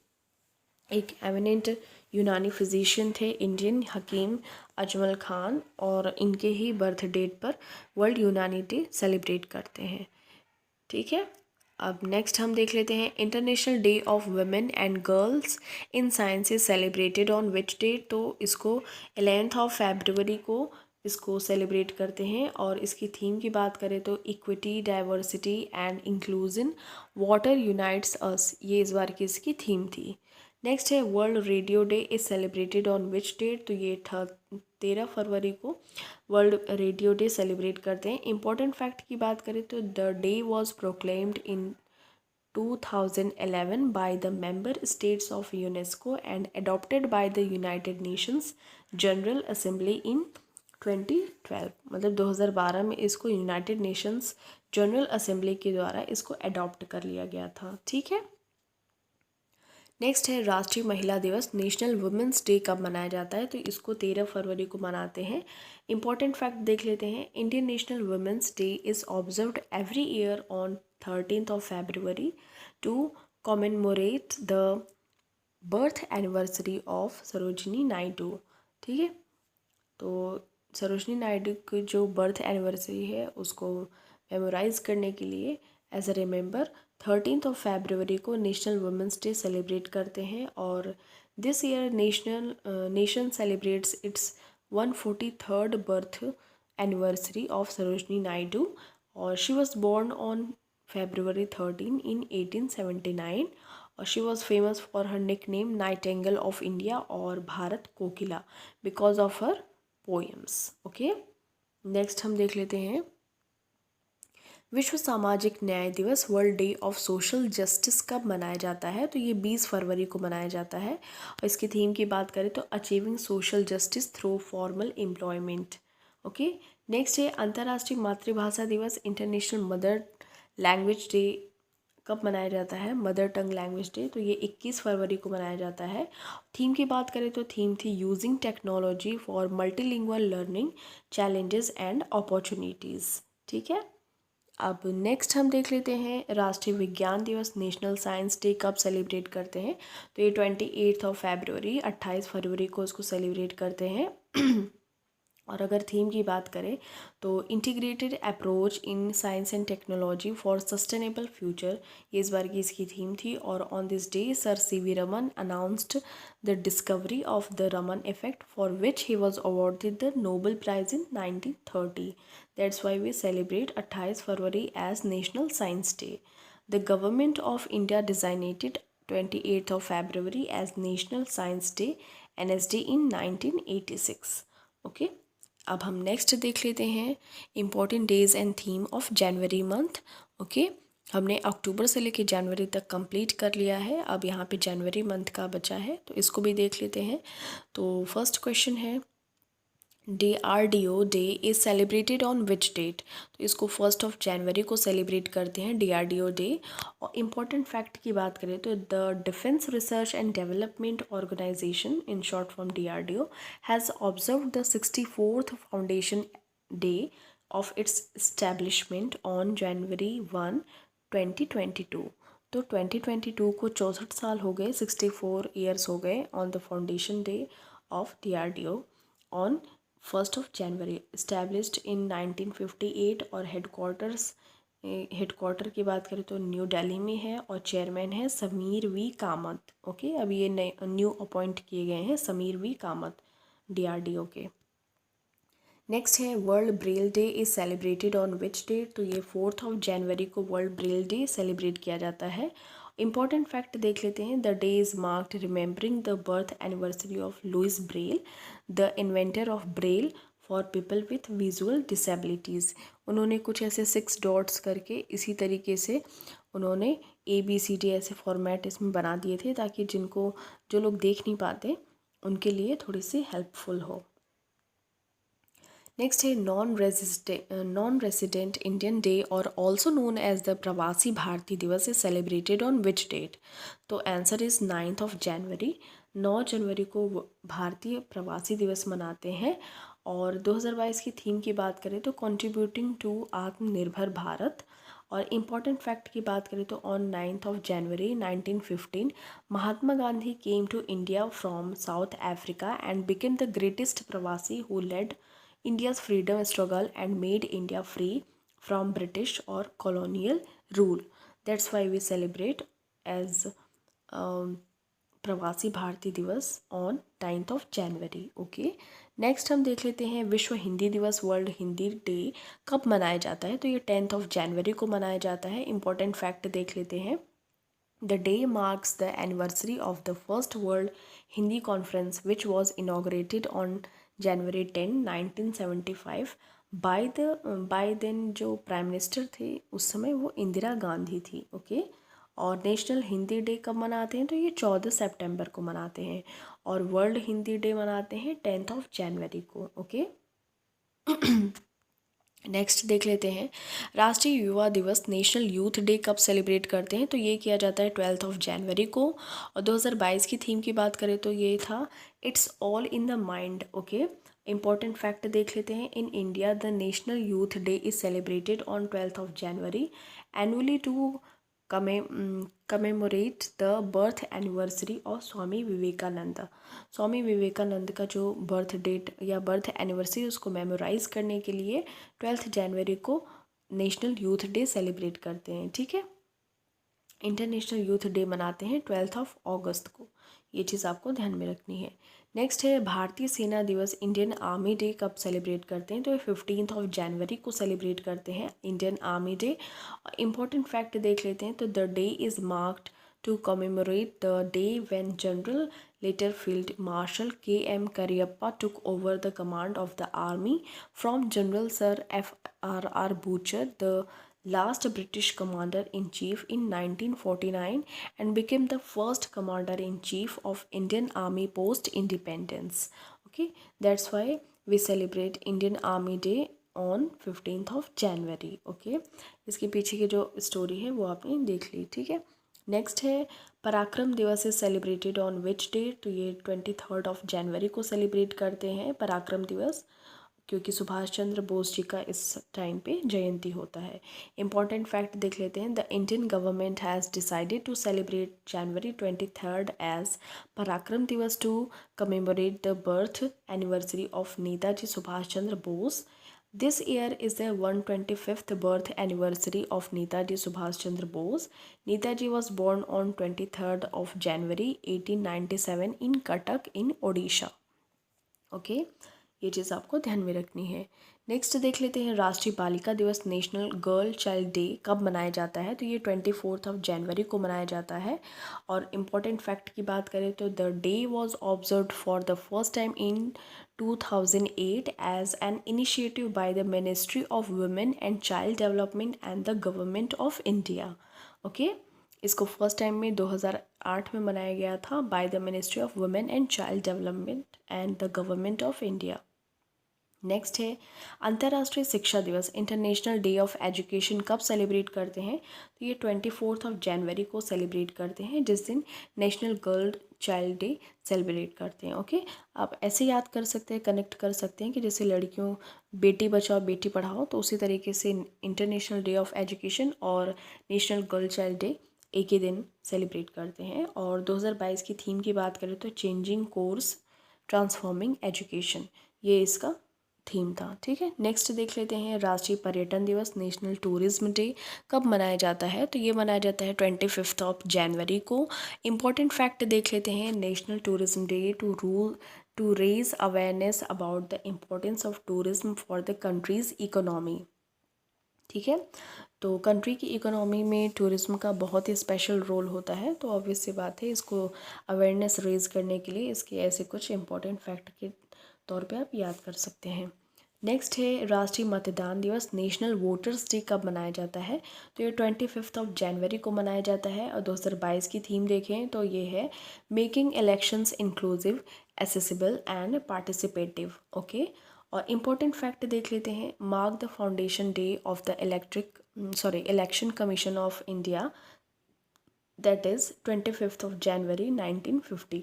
एक एमिनेंट यूनानी फिजिशियन थे इंडियन हकीम अजमल खान, और इनके ही बर्थ डेट पर वर्ल्ड यूनानी डे सेलिब्रेट करते हैं। ठीक है, अब नेक्स्ट हम देख लेते हैं international day of women and girls in science is celebrated on which date? तो इसको 11 फरवरी को इसको सेलिब्रेट करते हैं। और इसकी थीम की बात करें तो equity, diversity and inclusion, water unites us, ये इस बार की इसकी थीम थी। नेक्स्ट है world radio day is celebrated on which date? तो ये 13 फरवरी को वर्ल्ड रेडियो डे सेलिब्रेट करते हैं। इंपॉर्टेंट फैक्ट की बात करें तो the day was proclaimed in 2011 by the member states of UNESCO and adopted by the United Nations General Assembly in 2012। मतलब 2012 में इसको यूनाइटेड नेशंस जनरल असेंबली के द्वारा इसको अडॉप्ट कर लिया गया था। ठीक है, नेक्स्ट है राष्ट्रीय महिला दिवस, नेशनल वुमेंस डे कब मनाया जाता है? तो इसको 13 फरवरी को मनाते हैं। इंपॉर्टेंट फैक्ट देख लेते हैं, Indian national women's day is observed every year on 13 February to commemorate the birth anniversary of Sarojini Naidu. ठीक है, तो सरोजिनी नायडू की जो बर्थ एनिवर्सरी है उसको मेमोराइज करने के लिए एज अ रिमेंबर 13 फरवरी को नेशनल वुमेंस डे सेलिब्रेट करते हैं। और this year nation celebrates its 143rd birth anniversary of Sarojini Naidu. और she was born on February 13 in 1879। और she was famous for her nickname nightingale of India और Bharat Kokila because of her poems. Okay, next हम देख लेते हैं विश्व सामाजिक न्याय दिवस, world day of social justice कब मनाया जाता है? तो ये 20 फरवरी को मनाया जाता है। और इसकी थीम की बात करें तो achieving social justice through formal employment. Okay, next है अंतर्राष्ट्रीय मातृभाषा दिवस, इंटरनेशनल मदर लैंग्वेज डे कब मनाया जाता है? मदर टंग लैंग्वेज डे, तो ये 21 फरवरी को मनाया जाता है। थीम की बात करें तो थीम थी using technology for multilingual learning, challenges and opportunities. ठीक है, अब नेक्स्ट हम देख लेते हैं राष्ट्रीय विज्ञान दिवस, नेशनल साइंस डे कब सेलिब्रेट करते हैं? तो ये 28 फरवरी 28 फरवरी को इसको सेलिब्रेट करते हैं। और अगर थीम की बात करें तो integrated approach in science and technology for sustainable future, ये इस बार की इसकी थीम थी। और on this day sir C V Raman announced the discovery of the Raman effect for which he was awarded the Nobel prize in 1930। That's why we celebrate 28 February as national science day. The government of India designated 28 February as national science day NSD in 1986। Okay, अब हम next देख लेते हैं important days and theme of January month. Okay, हमने अक्टूबर से लेकर जनवरी तक complete कर लिया है, अब यहाँ पे जनवरी मंथ का बचा है तो इसको भी देख लेते हैं। तो फर्स्ट क्वेश्चन है DRDO day is celebrated on which date? तो इसको 1 जनवरी को सेलिब्रेट करते हैं DRDO डे। और इम्पॉर्टेंट फैक्ट की बात करें तो the defence research and development organisation in short form DRDO has observed the 64th foundation day of its establishment on January 1, 2022। तो 2022 को 64 साल हो गए, 64 ईयर्स हो गए on the foundation day of DRDO on 1 January, established in 1958। और headquarter की बात करें तो न्यू दिल्ली में है और चेयरमैन है समीर V कामत। ओके, अभी ये नए न्यू अपॉइंट किए गए हैं समीर V कामत। DRDO के। नेक्स्ट है world Braille day is celebrated on which day, तो ये 4 जनवरी को वर्ल्ड ब्रेल डे सेलिब्रेट किया जाता है। इंपॉर्टेंट फैक्ट देख लेते हैं। The day is marked remembering the birth anniversary of Louis Braille, the inventor of Braille for people with visual disabilities. उन्होंने कुछ ऐसे 6 डॉट्स करके इसी तरीके से उन्होंने ABCD ऐसे फॉर्मेट इसमें बना दिए थे ताकि जो लोग देख नहीं पाते उनके लिए थोड़ी सी हेल्पफुल हो। नेक्स्ट है नॉन रेजिडेंट इंडियन डे और also known as the Pravasi Bharatiya Diwas is celebrated on which date, तो आंसर इज 9 जनवरी। 9 जनवरी को भारतीय प्रवासी दिवस मनाते हैं। और 2022 की थीम की बात करें तो कंट्रीब्यूटिंग टू आत्मनिर्भर भारत। और इम्पॉर्टेंट फैक्ट की बात करें तो on 9 January 1915 Mahatma Gandhi came to India from South Africa and became the greatest pravasi who led India's freedom struggle and made India free from British or colonial rule. That's why we celebrate as प्रवासी भारतीय दिवस on 9 January. Okay, next हम देख लेते हैं विश्व हिंदी दिवस, world Hindi day कब मनाया जाता है, तो ये 10 जनवरी को मनाया जाता है। इंपॉर्टेंट फैक्ट देख लेते हैं। The day marks the anniversary of the first World Hindi Conference, which was inaugurated on January 10, 1975 by then जो प्राइम मिनिस्टर थे उस समय वो इंदिरा गांधी थी। ओके, और नेशनल हिंदी डे कब मनाते हैं, तो ये 14 सितंबर को मनाते हैं। और वर्ल्ड हिंदी डे मनाते हैं 10 जनवरी को। ओके, नेक्स्ट देख लेते हैं राष्ट्रीय युवा दिवस, नेशनल यूथ डे कब सेलिब्रेट करते हैं, तो ये किया जाता है 12 जनवरी को। और 2022 की थीम की बात करें तो ये था it's all in the mind. Okay, important fact देख लेते हैं। In India the national youth day is celebrated on 12 January annually to commemorate the birth anniversary of Swami Vivekananda. Swami Vivekananda का जो बर्थ डेट या बर्थ एनिवर्सरी उसको मेमोराइज करने के लिए 12 जनवरी को नेशनल यूथ डे सेलिब्रेट करते हैं। ठीक है, इंटरनेशनल यूथ डे मनाते हैं 12 अगस्त को। ये चीज़ आपको ध्यान में रखनी है। नेक्स्ट है भारतीय सेना दिवस, इंडियन आर्मी डे कब सेलिब्रेट करते हैं, तो ये 15 जनवरी को सेलिब्रेट करते हैं Indian army day. Important fact देख लेते हैं। तो the day is marked to commemorate the day when general later Field Marshal K.M. Cariappa took over the command of the army from General Sir F.R.R. Butcher, the last British commander-in-chief in 1949, and became the first commander-in-chief of Indian Army post-independence. Okay, that's why we celebrate Indian Army Day on 15th January. Okay, इसके पीछे की जो story है वो आपने देख ली। ठीक है, नेक्स्ट है पराक्रम दिवस is celebrated on which day, तो ये 23 जनवरी को सेलिब्रेट करते हैं पराक्रम दिवस, क्योंकि सुभाष चंद्र बोस जी का इस टाइम पे जयंती होता है। इंपॉर्टेंट फैक्ट देख लेते हैं। The Indian government has decided to celebrate January 23 as Parakram Diwas to commemorate the birth anniversary of Netaji Subhash Chandra Bose. This year is the 125th birth anniversary of Netaji Subhash Chandra Bose. Netaji was born on 23rd of January 1897 in Cuttack in Odisha. Okay, ये चीज़ आपको ध्यान में रखनी है। Next देख लेते हैं राष्ट्रीय बालिका दिवस, नेशनल गर्ल चाइल्ड डे कब मनाया जाता है, तो ये 24 जनवरी को मनाया जाता है। और इम्पॉर्टेंट फैक्ट की बात करें तो the day was observed for the first time in 2008 as an initiative by the Ministry of Women and Child Development and the Government of India. Okay, इसको फर्स्ट टाइम में 2008 में मनाया गया था by the ministry of women and child development and the government of India. Next है अंतर्राष्ट्रीय शिक्षा दिवस, इंटरनेशनल डे ऑफ एजुकेशन कब सेलिब्रेट करते हैं, तो ये 24 जनवरी को सेलिब्रेट करते हैं, जिस दिन national girl child day celebrate करते हैं। ओके, आप ऐसे याद कर सकते हैं, कनेक्ट कर सकते हैं कि जैसे लड़कियों बेटी बचाओ बेटी पढ़ाओ, तो उसी तरीके से इंटरनेशनल डे ऑफ एजुकेशन और नेशनल गर्ल चाइल्ड डे एक ही दिन सेलिब्रेट करते हैं। और 2022 की थीम की बात करें तो चेंजिंग कोर्स ट्रांसफॉर्मिंग एजुकेशन, ये इसका थीम था। ठीक है, नेक्स्ट देख लेते हैं राष्ट्रीय पर्यटन दिवस, नेशनल टूरिज्म डे कब मनाया जाता है, तो ये मनाया जाता है 25 जनवरी को। इम्पॉर्टेंट फैक्ट देख लेते हैं। National tourism day to rule to raise awareness about the importance of tourism for the country's economy. ठीक है, तो कंट्री की इकोनॉमी में टूरिज्म का बहुत ही स्पेशल रोल होता है, तो ऑब्वियस सी बात है इसको अवेयरनेस रेज करने के लिए इसके ऐसे कुछ इंपॉर्टेंट फैक्ट के तौर पे आप याद कर सकते हैं। नेक्स्ट है राष्ट्रीय मतदान दिवस, नेशनल वोटर्स डे कब मनाया जाता है? तो ये 25 जनवरी को मनाया जाता है। और 2022 की थीम देखें तो ये है making elections inclusive, accessible and participative. Okay, और इम्पोर्टेंट फैक्ट देख लेते हैं। Mark the foundation day of the election commission of India, that is 25 जनवरी 1950।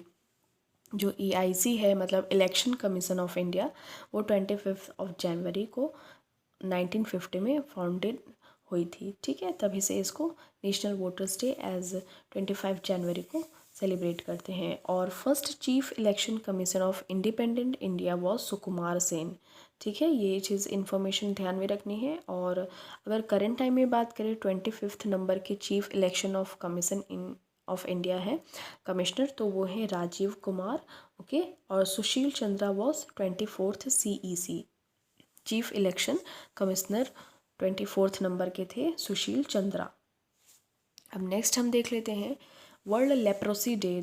जो EIC है मतलब इलेक्शन कमीशन ऑफ इंडिया, वो 25 जनवरी को 1950 में फाउंडेड हुई थी। ठीक है, तभी से इसको नेशनल वोटर्स डे एज 25 जनवरी को सेलिब्रेट करते हैं। और first chief election commission of independent India was Sukumar Sen. ठीक है, ये चीज़ इन्फॉर्मेशन ध्यान में रखनी है। और अगर करंट टाइम में बात करें 25 नंबर के chief election of commission of India है कमिश्नर, तो वो है राजीव कुमार। ओके, और Sushil Chandra was 24th CEC chief election commissioner. 24th number के थे सुशील चंद्रा। अब नेक्स्ट हम देख लेते हैं world leprosy day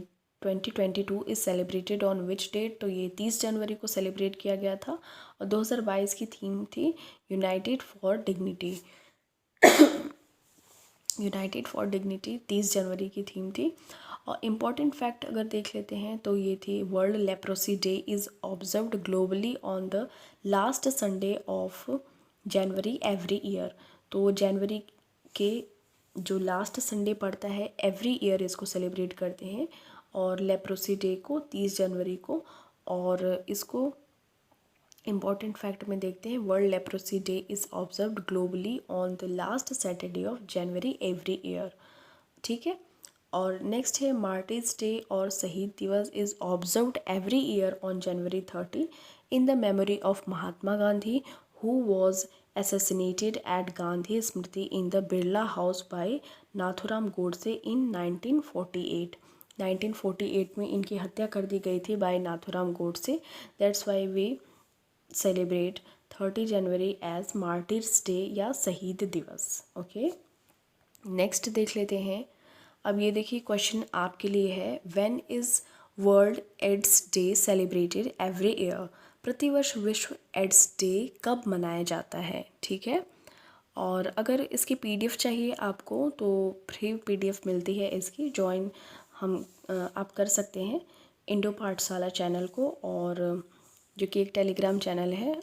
2022 is celebrated on which date? तो ये 30 जनवरी को सेलिब्रेट किया गया था। और 2022 की थीम थी United for dignity. United for dignity 30 जनवरी की थीम थी। और इम्पॉर्टेंट फैक्ट अगर देख लेते हैं तो ये थी world leprosy day is observed globally on the last Sunday of January every year. तो जनवरी के जो लास्ट संडे पड़ता है एवरी ईयर इसको सेलिब्रेट करते हैं। और लेप्रोसी डे को 30 जनवरी को। और इसको इम्पॉर्टेंट फैक्ट में देखते हैं, world leprosy day is observed globally on the last Saturday of January every year. ठीक है, और नेक्स्ट है मार्टिर्स डे और शहीद दिवस is observed every year on January 30 in the memory of Mahatma Gandhi who was assassinated at Gandhi Smriti in the Birla House by Nathuram Godse in 1948। 1948 में इनकी हत्या कर दी गई थी by Nathuram Godse. That's why we celebrate 30 January as martyrs day या शहीद दिवस। ओके, नेक्स्ट देख लेते हैं। अब ये देखिए क्वेश्चन आपके लिए है, when is world AIDS day celebrated every year? प्रतिवर्ष विश्व एड्स डे कब मनाया जाता है? ठीक है, और अगर इसकी PDF चाहिए आपको तो फ्री PDF मिलती है इसकी, ज्वाइन आप कर सकते हैं इंडो पाठशाला चैनल को, और जो कि एक टेलीग्राम चैनल है।